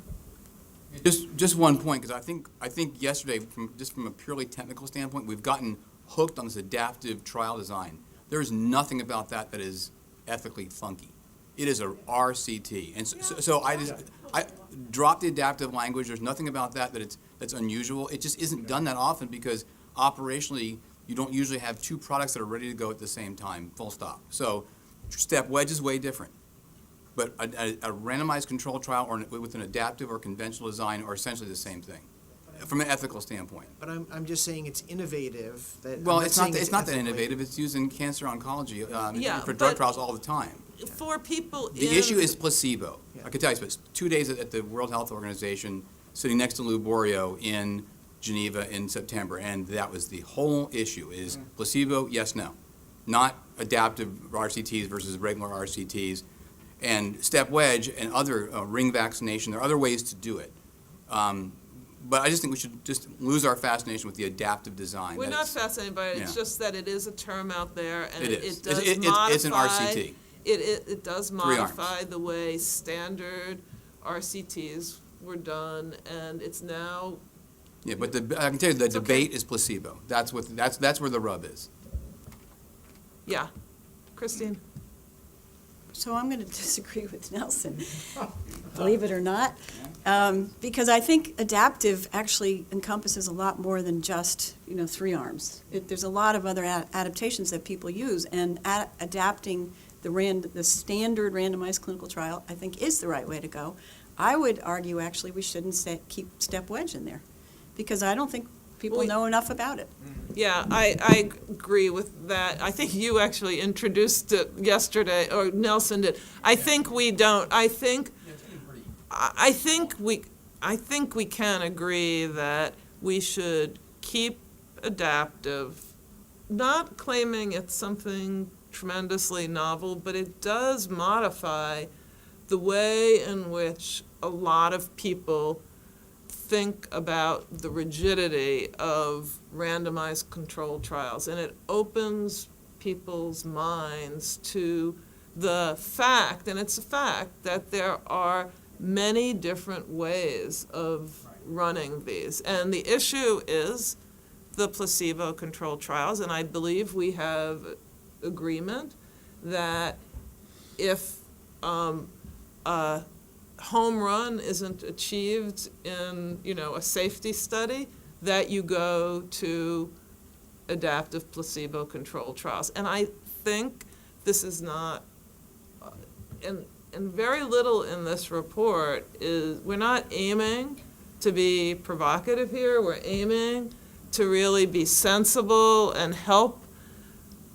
Speaker 3: Just one point, because I think yesterday, from a purely technical standpoint, we've gotten hooked on this adaptive trial design. There is nothing about that that is ethically funky. It is a RCT, and so I dropped the adaptive language. There's nothing about that's unusual. It just isn't done that often because operationally you don't usually have two products that are ready to go at the same time. Full stop. So step wedge is way different. But a randomized control trial or with an adaptive or conventional design are essentially the same thing, from an ethical standpoint.
Speaker 7: But I'm just saying it's innovative.
Speaker 3: Well, it's not that
Speaker 7: ethically.
Speaker 3: innovative. It's used in cancer oncology
Speaker 1: Yeah,
Speaker 3: for drug
Speaker 1: but-
Speaker 3: trials all the time.
Speaker 1: For people
Speaker 3: The issue is placebo. I could tell you, it's 2 days at the World Health Organization, sitting next to Lou Borio in Geneva in September, and that was the whole issue: is placebo, yes, no, not adaptive RCTs versus regular RCTs. And step wedge and other ring vaccination, there are other ways to do it. But I just think we should just lose our fascination with the adaptive design.
Speaker 1: We're
Speaker 3: that
Speaker 1: not
Speaker 3: it's-
Speaker 1: fascinated by it, it's
Speaker 3: yeah.
Speaker 1: just that it is a term out there, and
Speaker 3: It is.
Speaker 1: it does
Speaker 3: It's an
Speaker 1: modify.
Speaker 3: RCT.
Speaker 1: It does
Speaker 3: arms.
Speaker 1: modify the way standard RCTs were done, and it's now,
Speaker 3: Yeah, but I can tell you the
Speaker 1: It's okay.
Speaker 3: debate is placebo. That's where the rub is.
Speaker 1: yeah. Christine?
Speaker 5: So I'm going to disagree with Nelson, believe it or not, because I think adaptive actually encompasses a lot more than just, 3 arms. There's a lot of other adaptations that people use, and adapting the standard randomized clinical trial, I think, is the right way to go. I would argue, actually, we shouldn't keep step wedge in there, because I don't think people
Speaker 1: Well,
Speaker 5: know enough about it.
Speaker 1: Yeah, I agree with that. I think you actually introduced it yesterday, or Nelson did. I think we don't. I think we can agree that we should keep adaptive, not claiming it's something tremendously novel, but it does modify the way in which a lot of people think about the rigidity of randomized controlled trials, and it opens people's minds to the fact, and it's a fact, that there are many different ways of running these. And the issue is the placebo-controlled trials, and I believe we have agreement that if a home run isn't achieved in, a safety study, that you go to adaptive placebo-controlled trials. And I think this is not, and very little in this report is, we're not aiming to be provocative here, we're aiming to really be sensible and help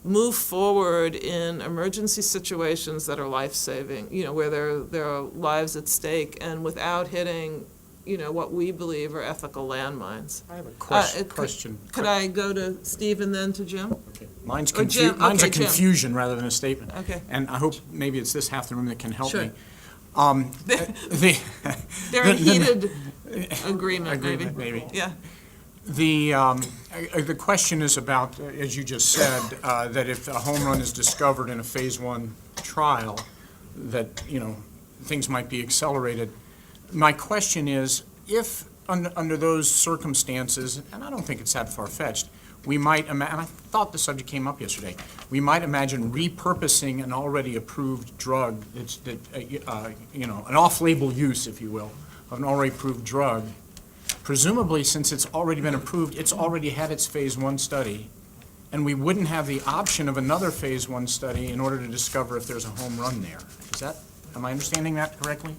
Speaker 1: move forward in emergency situations that are life-saving, where there are lives at stake, and without hitting, what we believe are ethical landmines.
Speaker 4: I have a
Speaker 1: Could-
Speaker 4: question.
Speaker 1: Could I go to Steve and then to Jim?
Speaker 4: Okay. Mine's
Speaker 1: Or Jim,
Speaker 4: mine's a
Speaker 1: okay, Jim.
Speaker 4: confusion rather than a statement.
Speaker 1: Okay.
Speaker 4: And I hope maybe it's this half the room that can help
Speaker 1: Sure.
Speaker 4: me.
Speaker 1: They're in heated agreement, maybe.
Speaker 4: Maybe.
Speaker 1: Yeah.
Speaker 4: The question is about, as you just said, that if a home run is discovered in a phase 1 trial, that, things might be accelerated. My question is, if under those circumstances, and I don't think it's that far-fetched, we might, and I thought the subject came up yesterday, we might imagine repurposing an already approved drug, an off-label use, if you will, of an already approved drug. Presumably, since it's already been approved, it's already had its phase 1 study, and we wouldn't have the option of another phase 1 study in order to discover if there's a home run there. Am I understanding that correctly?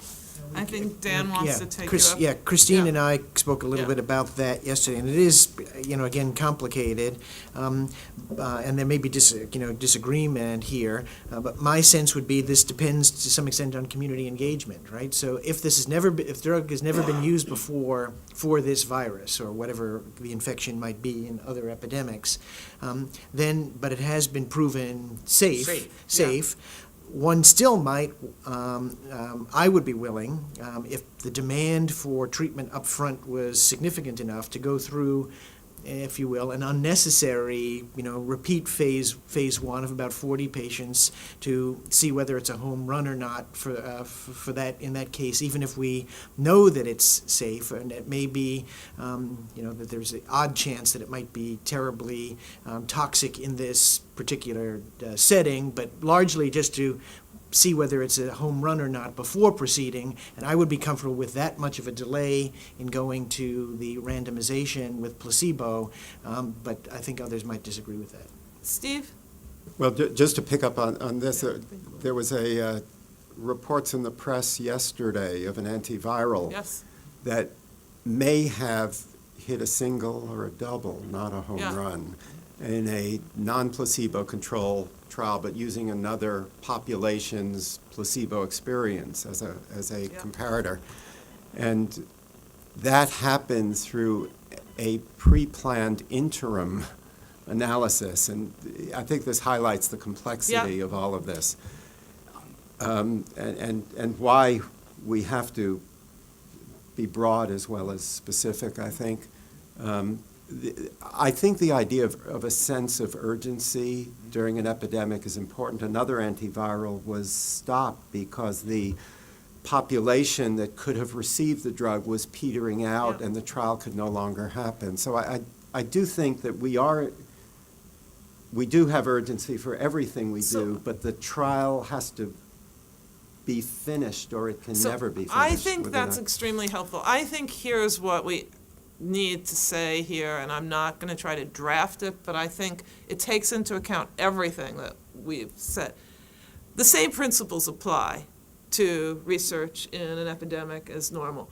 Speaker 1: I think Dan wants to take
Speaker 7: Chris,
Speaker 1: it up.
Speaker 7: yeah, Christine
Speaker 1: Yeah.
Speaker 7: and I spoke a little
Speaker 1: Yeah.
Speaker 7: bit about that yesterday, and it is, again, complicated, and there may be disagreement here, but my sense would be this depends to some extent on community engagement, right? So if if drug has never been used before for this virus or whatever the infection might be in other epidemics, but it has been proven safe. One still might, I would be willing, if the demand for treatment up front was significant enough, to go through, if you will, an unnecessary, repeat phase 1 of about 40 patients to see whether it's a home run or not for that, in that case, even if we know that it's safe, and it may be, that there's an odd chance that it might be terribly toxic in this particular setting, but largely just to see whether it's a home run or not before proceeding, and I would be comfortable with that much of a delay in going to the randomization with placebo, but I think others might disagree with that.
Speaker 1: Steve?
Speaker 10: Well, just to pick up on this, there was reports in the press yesterday of an antiviral
Speaker 1: Yes.
Speaker 10: that may have hit a single or a double, not a home
Speaker 1: Yeah.
Speaker 10: run, in a non-placebo control trial, but using another population's placebo experience as a comparator. And that happened through a pre-planned interim analysis, and I think this highlights the complexity of all of this, and why we have to be broad as well as specific, I think. I think the idea of a sense of urgency during an epidemic is important. Another antiviral was stopped because the population that could have received the drug was petering out, and the trial could no longer happen. So I do think that we do have urgency for everything we do, but the trial has to be finished, or it can never be finished.
Speaker 1: I think that's extremely helpful. I think here's what we need to say here, and I'm not going to try to draft it, but I think it takes into account everything that we've said. The same principles apply to research in an epidemic as normal.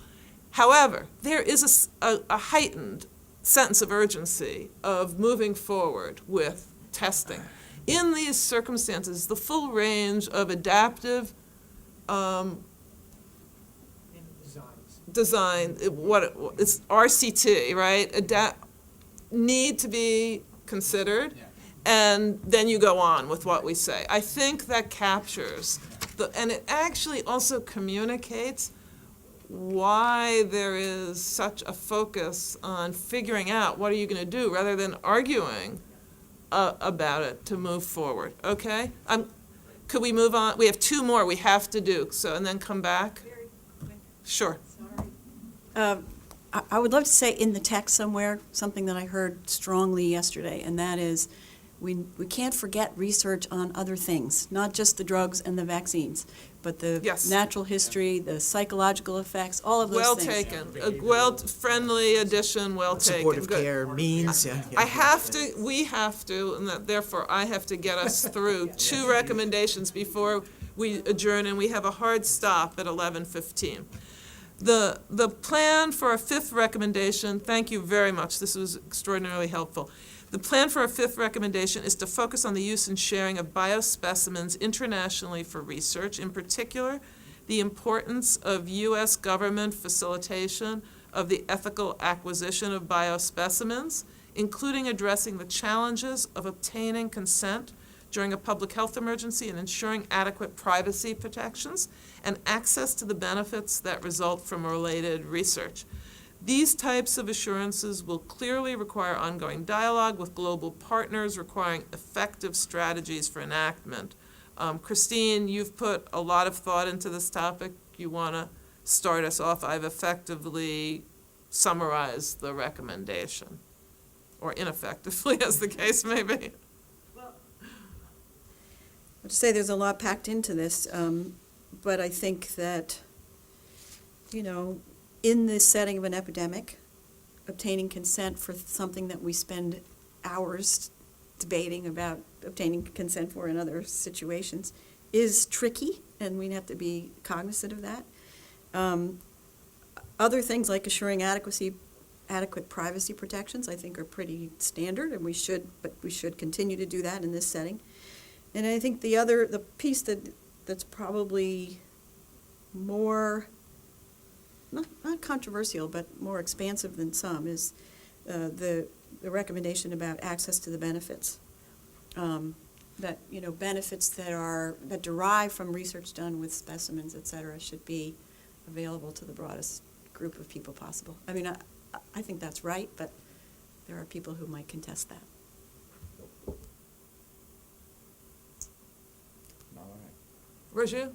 Speaker 1: However, there is a heightened sense of urgency of moving forward with testing. In these circumstances, the full range of adaptive design, it's RCT, right? Need to be considered, and then you go on with what we say. I think that captures and it actually also communicates why there is such a focus on figuring out what are you going to do rather than arguing about it to move forward. Okay? Could we move on? We have 2 more we have to do, and then come back. Sure.
Speaker 5: I would love to say in the text somewhere, something that I heard strongly yesterday, and that is we can't forget research on other things, not just the drugs and the vaccines, but the natural history, the psychological effects, all of those
Speaker 1: Well
Speaker 5: things.
Speaker 1: taken. A friendly addition, well taken.
Speaker 7: Supportive
Speaker 1: Good.
Speaker 7: care means,
Speaker 1: We have to, and therefore I have to get us through 2 recommendations before we adjourn, and we have a hard stop at 11:15. The plan for a 5th recommendation, thank you very much, this was extraordinarily helpful. The plan for a 5th recommendation is to focus on the use and sharing of biospecimens internationally for research, in particular, the importance of U.S. government facilitation of the ethical acquisition of biospecimens, including addressing the challenges of obtaining consent during a public health emergency and ensuring adequate privacy protections and access to the benefits that result from related research. These types of assurances will clearly require ongoing dialogue with global partners, requiring effective strategies for enactment Christine, you've put a lot of thought into this topic. You want to start us off? I've effectively summarized the recommendation, or ineffectively, as the case may be.
Speaker 5: I have to say, there's a lot packed into this, but I think that, you know, in this setting of an epidemic, obtaining consent for something that we spend hours debating about obtaining consent for in other situations is tricky, and we have to be cognizant of that. Other things like assuring adequate privacy protections, I think, are pretty standard, and we should continue to do that in this setting. And I think the piece that's probably more, not controversial, but more expansive than some is the recommendation about access to the benefits. That, you know, benefits that derive from research done with specimens, et cetera, should be available to the broadest group of people possible. I mean, I think that's right, but there are people who might contest that.
Speaker 1: Raju?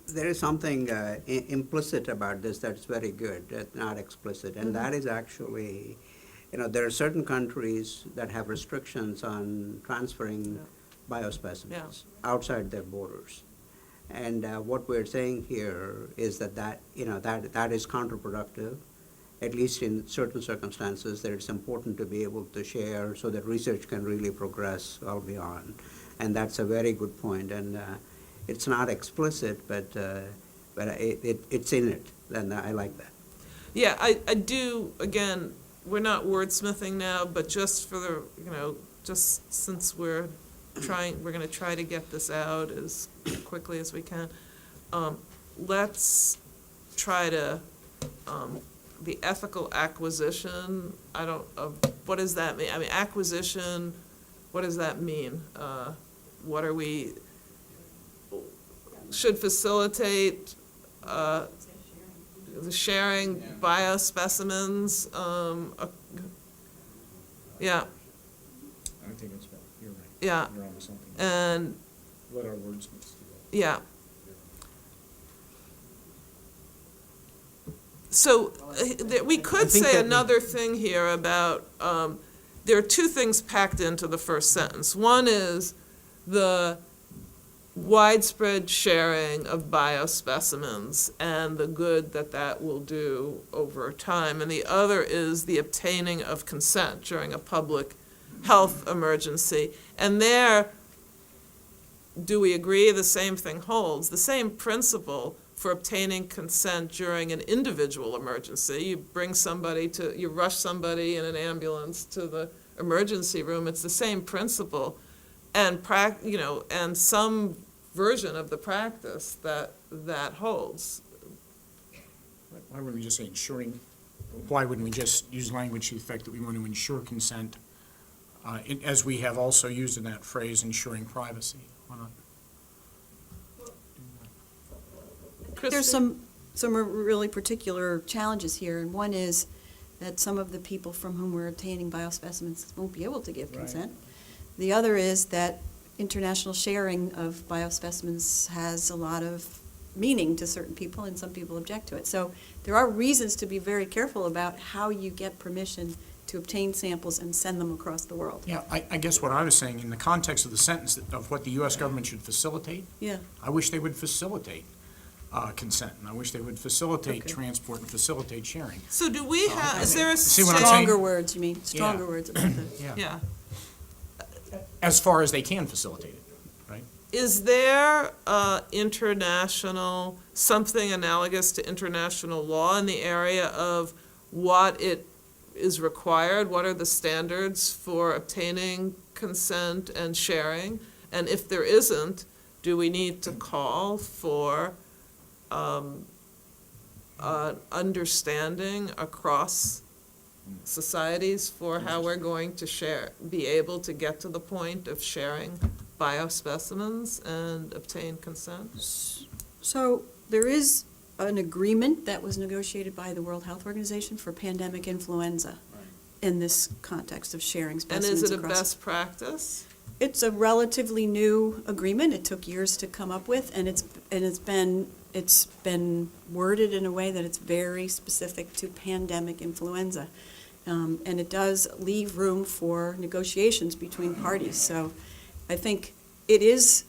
Speaker 9: There is something implicit about this that's very good, that's not explicit, and that is actually, you know, there are certain countries that have restrictions on transferring biospecimens outside their borders. And what we're saying here is that you know, that is counterproductive, at least in certain circumstances, that it's important to be able to share so that research can really progress well beyond. And that's a very good point, and it's not explicit, but it's in it, and I like that.
Speaker 1: Yeah, I do, again, we're not wordsmithing now, but just for the, you know, just since we're going to try to get this out as quickly as we can, let's try to, the ethical acquisition, what does that mean? I mean, acquisition, what does that mean? What are we, should facilitate the sharing biospecimens? Yeah,
Speaker 4: I think it's better, you're right.
Speaker 1: yeah,
Speaker 4: You're onto something.
Speaker 1: and,
Speaker 4: Let our wordsmiths do that.
Speaker 1: yeah. So, we could
Speaker 7: think
Speaker 1: say
Speaker 7: that
Speaker 1: another thing here about, there are two things packed into the first sentence. One is the widespread sharing of biospecimens and the good that will do over time. And the other is the obtaining of consent during a public health emergency. And there, do we agree the same thing holds? The same principle for obtaining consent during an individual emergency. You rush somebody in an ambulance to the emergency room. It's the same principle. And and some version of the practice that holds.
Speaker 4: Why wouldn't we just say ensuring, why wouldn't we just use language to the effect that we want to ensure consent, as we have also used in that phrase, ensuring privacy? Why not?
Speaker 5: There's some really particular challenges here, and one is that some of the people from whom we're obtaining biospecimens won't be able to give consent. The other is that international sharing of biospecimens has a lot of meaning to certain people, and some people object to it. So there are reasons to be very careful about how you get permission to obtain samples and send them across the world.
Speaker 4: Yeah, I guess what I was saying, in the context of the sentence of what the U.S. government should facilitate,
Speaker 5: Yeah.
Speaker 4: I wish they would facilitate consent, and I wish they would facilitate
Speaker 5: Okay.
Speaker 4: transport and facilitate sharing.
Speaker 1: So do we have, is there a
Speaker 4: See what I'm
Speaker 1: state-
Speaker 4: saying?
Speaker 5: Stronger words, you mean, stronger
Speaker 4: Yeah.
Speaker 5: words about that.
Speaker 1: Yeah.
Speaker 4: As far as they can facilitate it, right?
Speaker 1: Is there international, something analogous to international law in the area of what it is required? What are the standards for obtaining consent and sharing? And if there isn't, do we need to call for understanding across societies for how we're going to be able to get to the point of sharing biospecimens and obtain consent?
Speaker 5: So there is an agreement that was negotiated by the World Health Organization for pandemic influenza in this context of sharing
Speaker 1: And
Speaker 5: specimens
Speaker 1: is it a
Speaker 5: across.
Speaker 1: best practice?
Speaker 5: It's a relatively new agreement. It took years to come up with, and it's been worded in a way that it's very specific to pandemic influenza. And it does leave room for negotiations between parties. So I think it's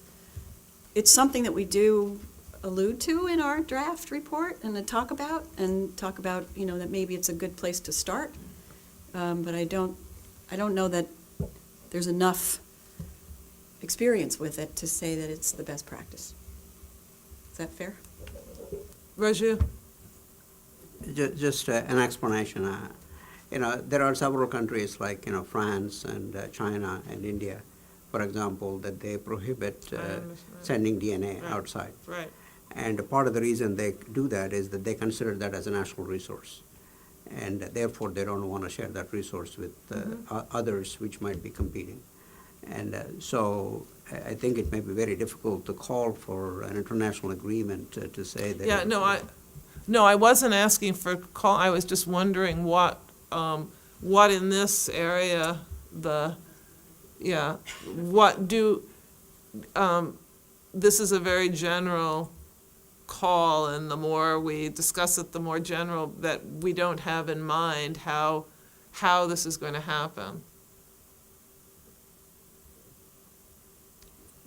Speaker 5: something that we do allude to in our draft report and to talk about, that maybe it's a good place to start. But I don't know that there's enough experience with it to say that it's the best practice. Is that fair?
Speaker 1: Raju?
Speaker 9: Just an explanation. There are several countries like, France and China and India, for example, that they prohibit sending DNA
Speaker 1: Right.
Speaker 9: outside.
Speaker 1: Right.
Speaker 9: And part of the reason they do that is that they consider that as a national resource. And therefore, they don't want to share that resource with others which might be competing. And so I think it may be very difficult to call for an international agreement to say that.
Speaker 1: Yeah, no, I wasn't asking for call, I was just wondering what in this area, this is a very general call, and the more we discuss it, the more general, that we don't have in mind how this is going to happen.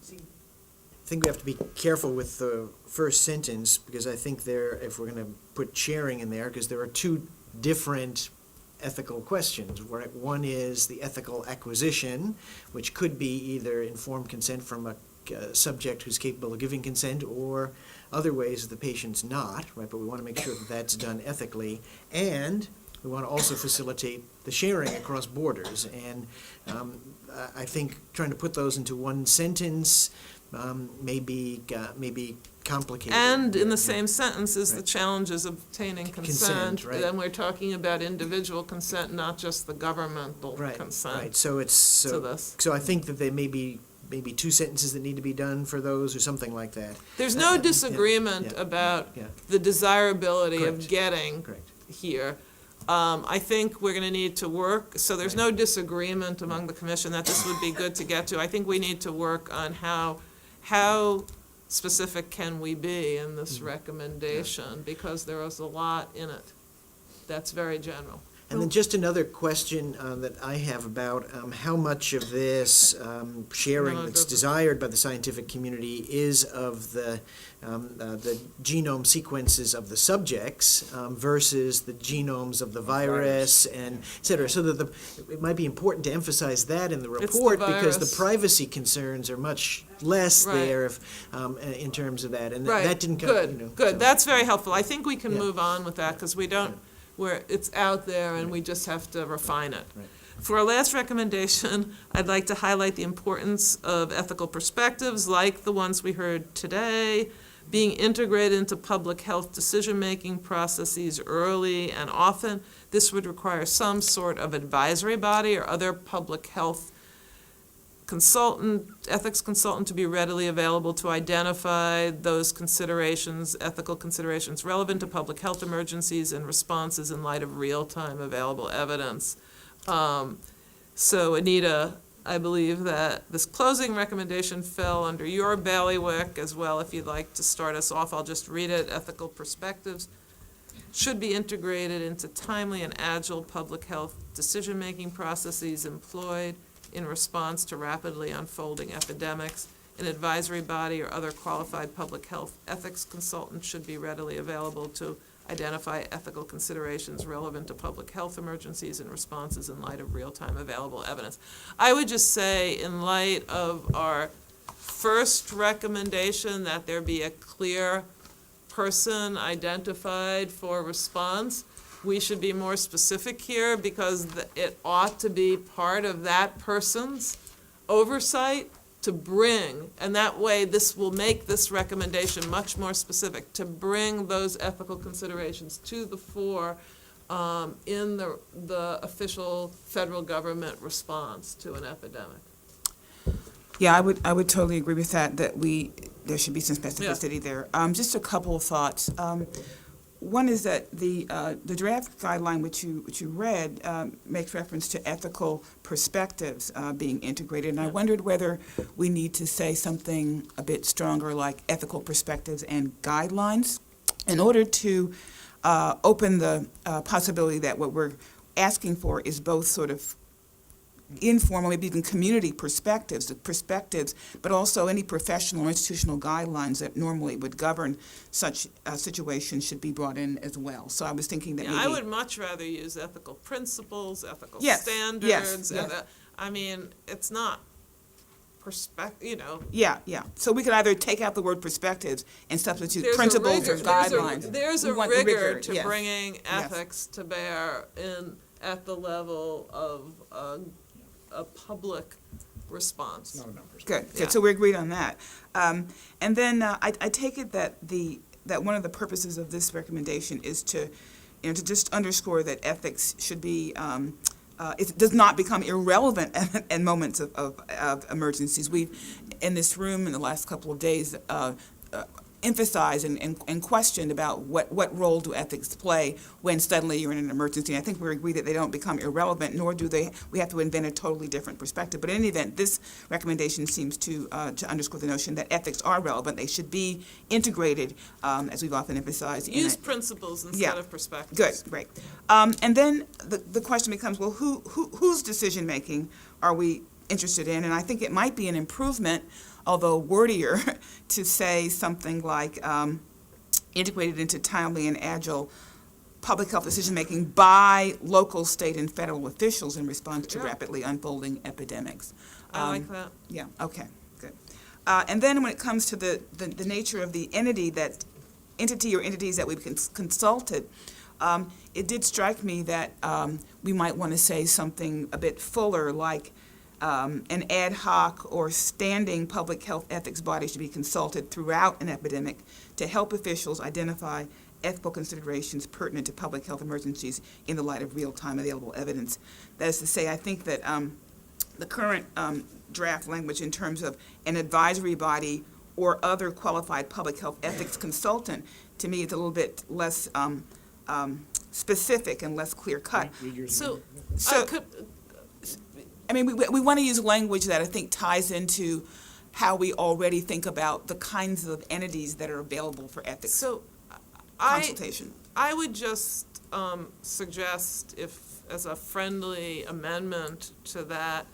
Speaker 7: I think we have to be careful with the first sentence, because I think if we're going to put sharing in there, because there are two different ethical questions. One is the ethical acquisition, which could be either informed consent from a subject who's capable of giving consent, or other ways that the patient's not, right? But we want to make sure that that's done ethically, and we want to also facilitate the sharing across borders. And I think trying to put those into one sentence may be complicated.
Speaker 1: And in the
Speaker 7: Yeah.
Speaker 1: same sentence is the
Speaker 7: Right.
Speaker 1: challenges of obtaining
Speaker 7: Consent,
Speaker 1: consent.
Speaker 7: right.
Speaker 1: Then we're talking about individual consent, not just the governmental
Speaker 7: Right,
Speaker 1: consent.
Speaker 7: right. So it's
Speaker 1: to this.
Speaker 7: So I think that there may be maybe two sentences that need to be done for those, or something like that.
Speaker 1: There's no
Speaker 7: Yeah,
Speaker 1: disagreement
Speaker 7: yeah,
Speaker 1: about
Speaker 7: yeah.
Speaker 1: the desirability of
Speaker 7: Correct.
Speaker 1: getting
Speaker 7: Correct.
Speaker 1: here. I think we're going to need to work, so there's no disagreement among the commission that this would be good to get to. I think we need to work on how specific can we be in this recommendation, because there is a lot in it that's very general.
Speaker 7: And then just another question that I have about how much of this sharing
Speaker 1: No,
Speaker 7: that's
Speaker 1: go-
Speaker 7: desired by the scientific community is of the genome sequences of the subjects versus the genomes of the virus and et cetera. So that it might be important to emphasize that in the
Speaker 1: It's the
Speaker 7: report, because the
Speaker 1: virus.
Speaker 7: privacy concerns are much less
Speaker 1: Right.
Speaker 7: there in terms of that. And
Speaker 1: Right,
Speaker 7: that didn't come,
Speaker 1: good, good,
Speaker 7: so-
Speaker 1: that's very helpful. I think we can
Speaker 7: Yeah.
Speaker 1: move on with that, because we don't, it's out there and we just have to refine it.
Speaker 7: Right.
Speaker 1: For our last recommendation, I'd like to highlight the importance of ethical perspectives, like the ones we heard today, being integrated into public health decision-making processes early and often. This would require some sort of advisory body or other public health ethics consultant to be readily available to identify those considerations, ethical considerations relevant to public health emergencies and responses in light of real-time available evidence. So Anita, I believe that this closing recommendation fell under your bailiwick as well. If you'd like to start us off, I'll just read it. Ethical perspectives should be integrated into timely and agile public health decision-making processes employed in response to rapidly unfolding epidemics. An advisory body or other qualified public health ethics consultant should be readily available to identify ethical considerations relevant to public health emergencies and responses in light of real-time available evidence. I would just say, in light of our first recommendation, that there be a clear person identified for response. We should be more specific here, because it ought to be part of that person's oversight to bring, and that way this will make this recommendation much more specific, to bring those ethical considerations to the fore in the official federal government response to an epidemic.
Speaker 11: Yeah, I would totally agree with that, there should be some specificity there. Just a couple of thoughts. One is that the draft guideline which you read makes reference to ethical perspectives being integrated, and I wondered whether we need to say something a bit stronger like ethical perspectives and guidelines in order to open the possibility that what we're asking for is both sort of informal, maybe even community perspectives, but also any professional or institutional guidelines that normally would govern such situations should be brought in as well. So I was thinking that
Speaker 1: Yeah,
Speaker 11: maybe...
Speaker 1: I would much rather use ethical principles, ethical
Speaker 11: Yes,
Speaker 1: standards.
Speaker 11: yes,
Speaker 1: and,
Speaker 11: yes.
Speaker 1: I mean, it's not
Speaker 11: Yeah. So we could either take out the word perspectives and substitute
Speaker 1: There's a
Speaker 11: principles or
Speaker 1: rigor-
Speaker 11: guidelines.
Speaker 1: There's
Speaker 11: We
Speaker 1: a
Speaker 11: want the
Speaker 1: rigor to
Speaker 11: yes.
Speaker 1: bringing
Speaker 11: Yes.
Speaker 1: ethics to bear at the level of a public response.
Speaker 4: Not about perspective.
Speaker 11: Good,
Speaker 1: Yeah.
Speaker 11: good, so we're agreed on that. And then I take it that that one of the purposes of this recommendation is to just underscore that ethics should be, it does not become irrelevant in moments of emergencies. We've, in this room in the last couple of days, emphasized and questioned about what role do ethics play when suddenly you're in an emergency. And I think we agree that they don't become irrelevant, nor do we have to invent a totally different perspective. But in any event, this recommendation seems to underscore the notion that ethics are relevant. They should be integrated, as we've often emphasized.
Speaker 1: Use principles instead of perspectives.
Speaker 11: Good, great. And then the question becomes, well, whose decision-making are we interested in? And I think it might be an improvement, although wordier, to say something like integrated into timely and agile public health decision-making by local, state, and federal officials in response to
Speaker 1: Yeah.
Speaker 11: rapidly unfolding epidemics.
Speaker 1: I like that.
Speaker 11: Yeah, okay, good. And then when it comes to the nature of the entity or entities that we've consulted, it did strike me that we might want to say something a bit fuller, like an ad hoc or standing public health ethics body should be consulted throughout an epidemic to help officials identify ethical considerations pertinent to public health emergencies in the light of real-time available evidence. That is to say, I think that the current draft language in terms of an advisory body or other qualified public health ethics consultant, to me, is a little bit less specific and less clear-cut.
Speaker 1: So,
Speaker 11: So- I mean, we want to use language that I think ties into how we already think about the kinds of entities that are available for ethics
Speaker 1: so
Speaker 11: consultation.
Speaker 1: I would just suggest, if as a friendly amendment to that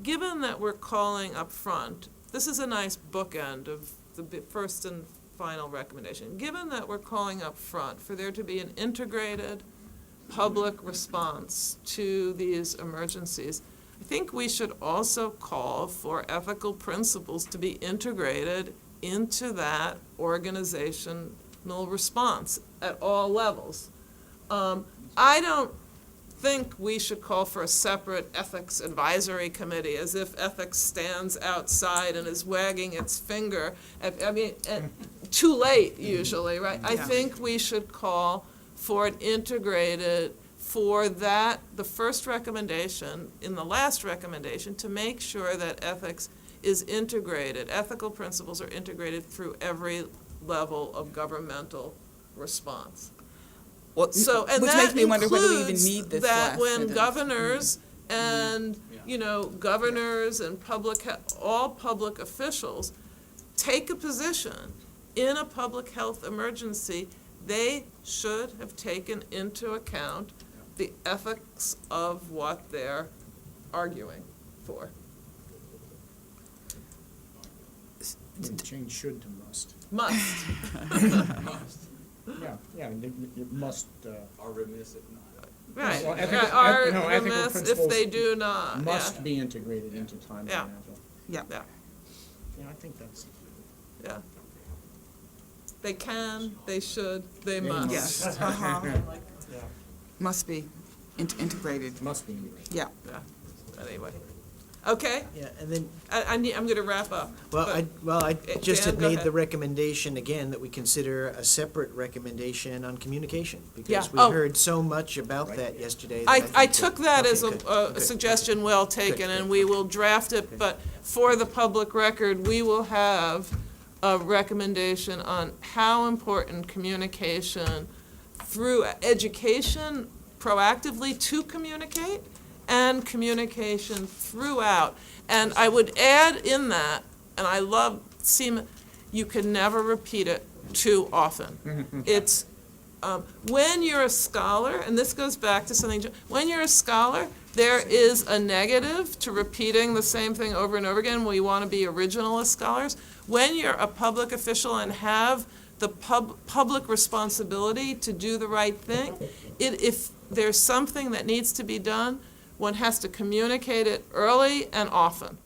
Speaker 1: given that we're calling up front, this is a nice bookend of the first and final recommendation. Given that we're calling up front for there to be an integrated public response to these emergencies, I think we should also call for ethical principles to be integrated into that organizational response at all levels. I don't think we should call for a separate ethics advisory committee as if ethics stands outside and is wagging its finger. Too late usually, right? I
Speaker 11: Yeah.
Speaker 1: think we should call for an integrated, for that, the first recommendation, in the last recommendation, to make sure that ethics is integrated, ethical principles are integrated through every level of governmental response.
Speaker 11: Well,
Speaker 1: So, and
Speaker 11: which
Speaker 1: that
Speaker 11: makes me wonder whether we even
Speaker 1: includes
Speaker 11: need this
Speaker 1: that
Speaker 11: last
Speaker 1: when
Speaker 11: sentence.
Speaker 1: governors and, governors and all public officials take a position in a public health emergency, they should have taken into account the ethics of what they're arguing for.
Speaker 4: Change should to must.
Speaker 1: Must.
Speaker 4: Yeah, it must,
Speaker 6: Are remiss if not.
Speaker 1: Right.
Speaker 4: Well, ethical-
Speaker 1: Are
Speaker 4: no, ethical
Speaker 1: remiss if
Speaker 4: principles
Speaker 1: they do not, yeah.
Speaker 4: must be integrated into Times
Speaker 1: Yeah.
Speaker 4: and Agile.
Speaker 11: Yeah.
Speaker 1: Yeah.
Speaker 4: Yeah, I think that's.
Speaker 1: Yeah. They can, they should, they
Speaker 4: They
Speaker 1: must.
Speaker 11: Yes,
Speaker 4: Yeah,
Speaker 11: must be integrated,
Speaker 4: must be integrated.
Speaker 11: yeah.
Speaker 1: Anyway. Okay,
Speaker 7: Yeah, and then,
Speaker 1: I'm gonna wrap up. but-
Speaker 7: I just
Speaker 1: Dan,
Speaker 7: had
Speaker 1: go
Speaker 7: made
Speaker 1: ahead.
Speaker 7: the recommendation again that we consider a separate recommendation on communication.
Speaker 1: Yeah,
Speaker 7: Because we
Speaker 1: oh.
Speaker 7: heard so much about that yesterday. that
Speaker 1: I
Speaker 7: think
Speaker 1: took that
Speaker 7: okay,
Speaker 1: as
Speaker 7: good,
Speaker 1: a
Speaker 7: good.
Speaker 1: suggestion well taken,
Speaker 7: Good,
Speaker 1: and
Speaker 7: good.
Speaker 1: we will draft it, but for the public record, we will have a recommendation on how important communication through education proactively to communicate and communication throughout. And I would add in that, and I love SEMA, you can never repeat it too often. It's, when you're a scholar, and this goes back to something, when you're a scholar, there is a negative to repeating the same thing over and over again. We want to be original as scholars. When you're a public official and have the public responsibility to do the right thing, if there's something that needs to be done, one has to communicate it early and often.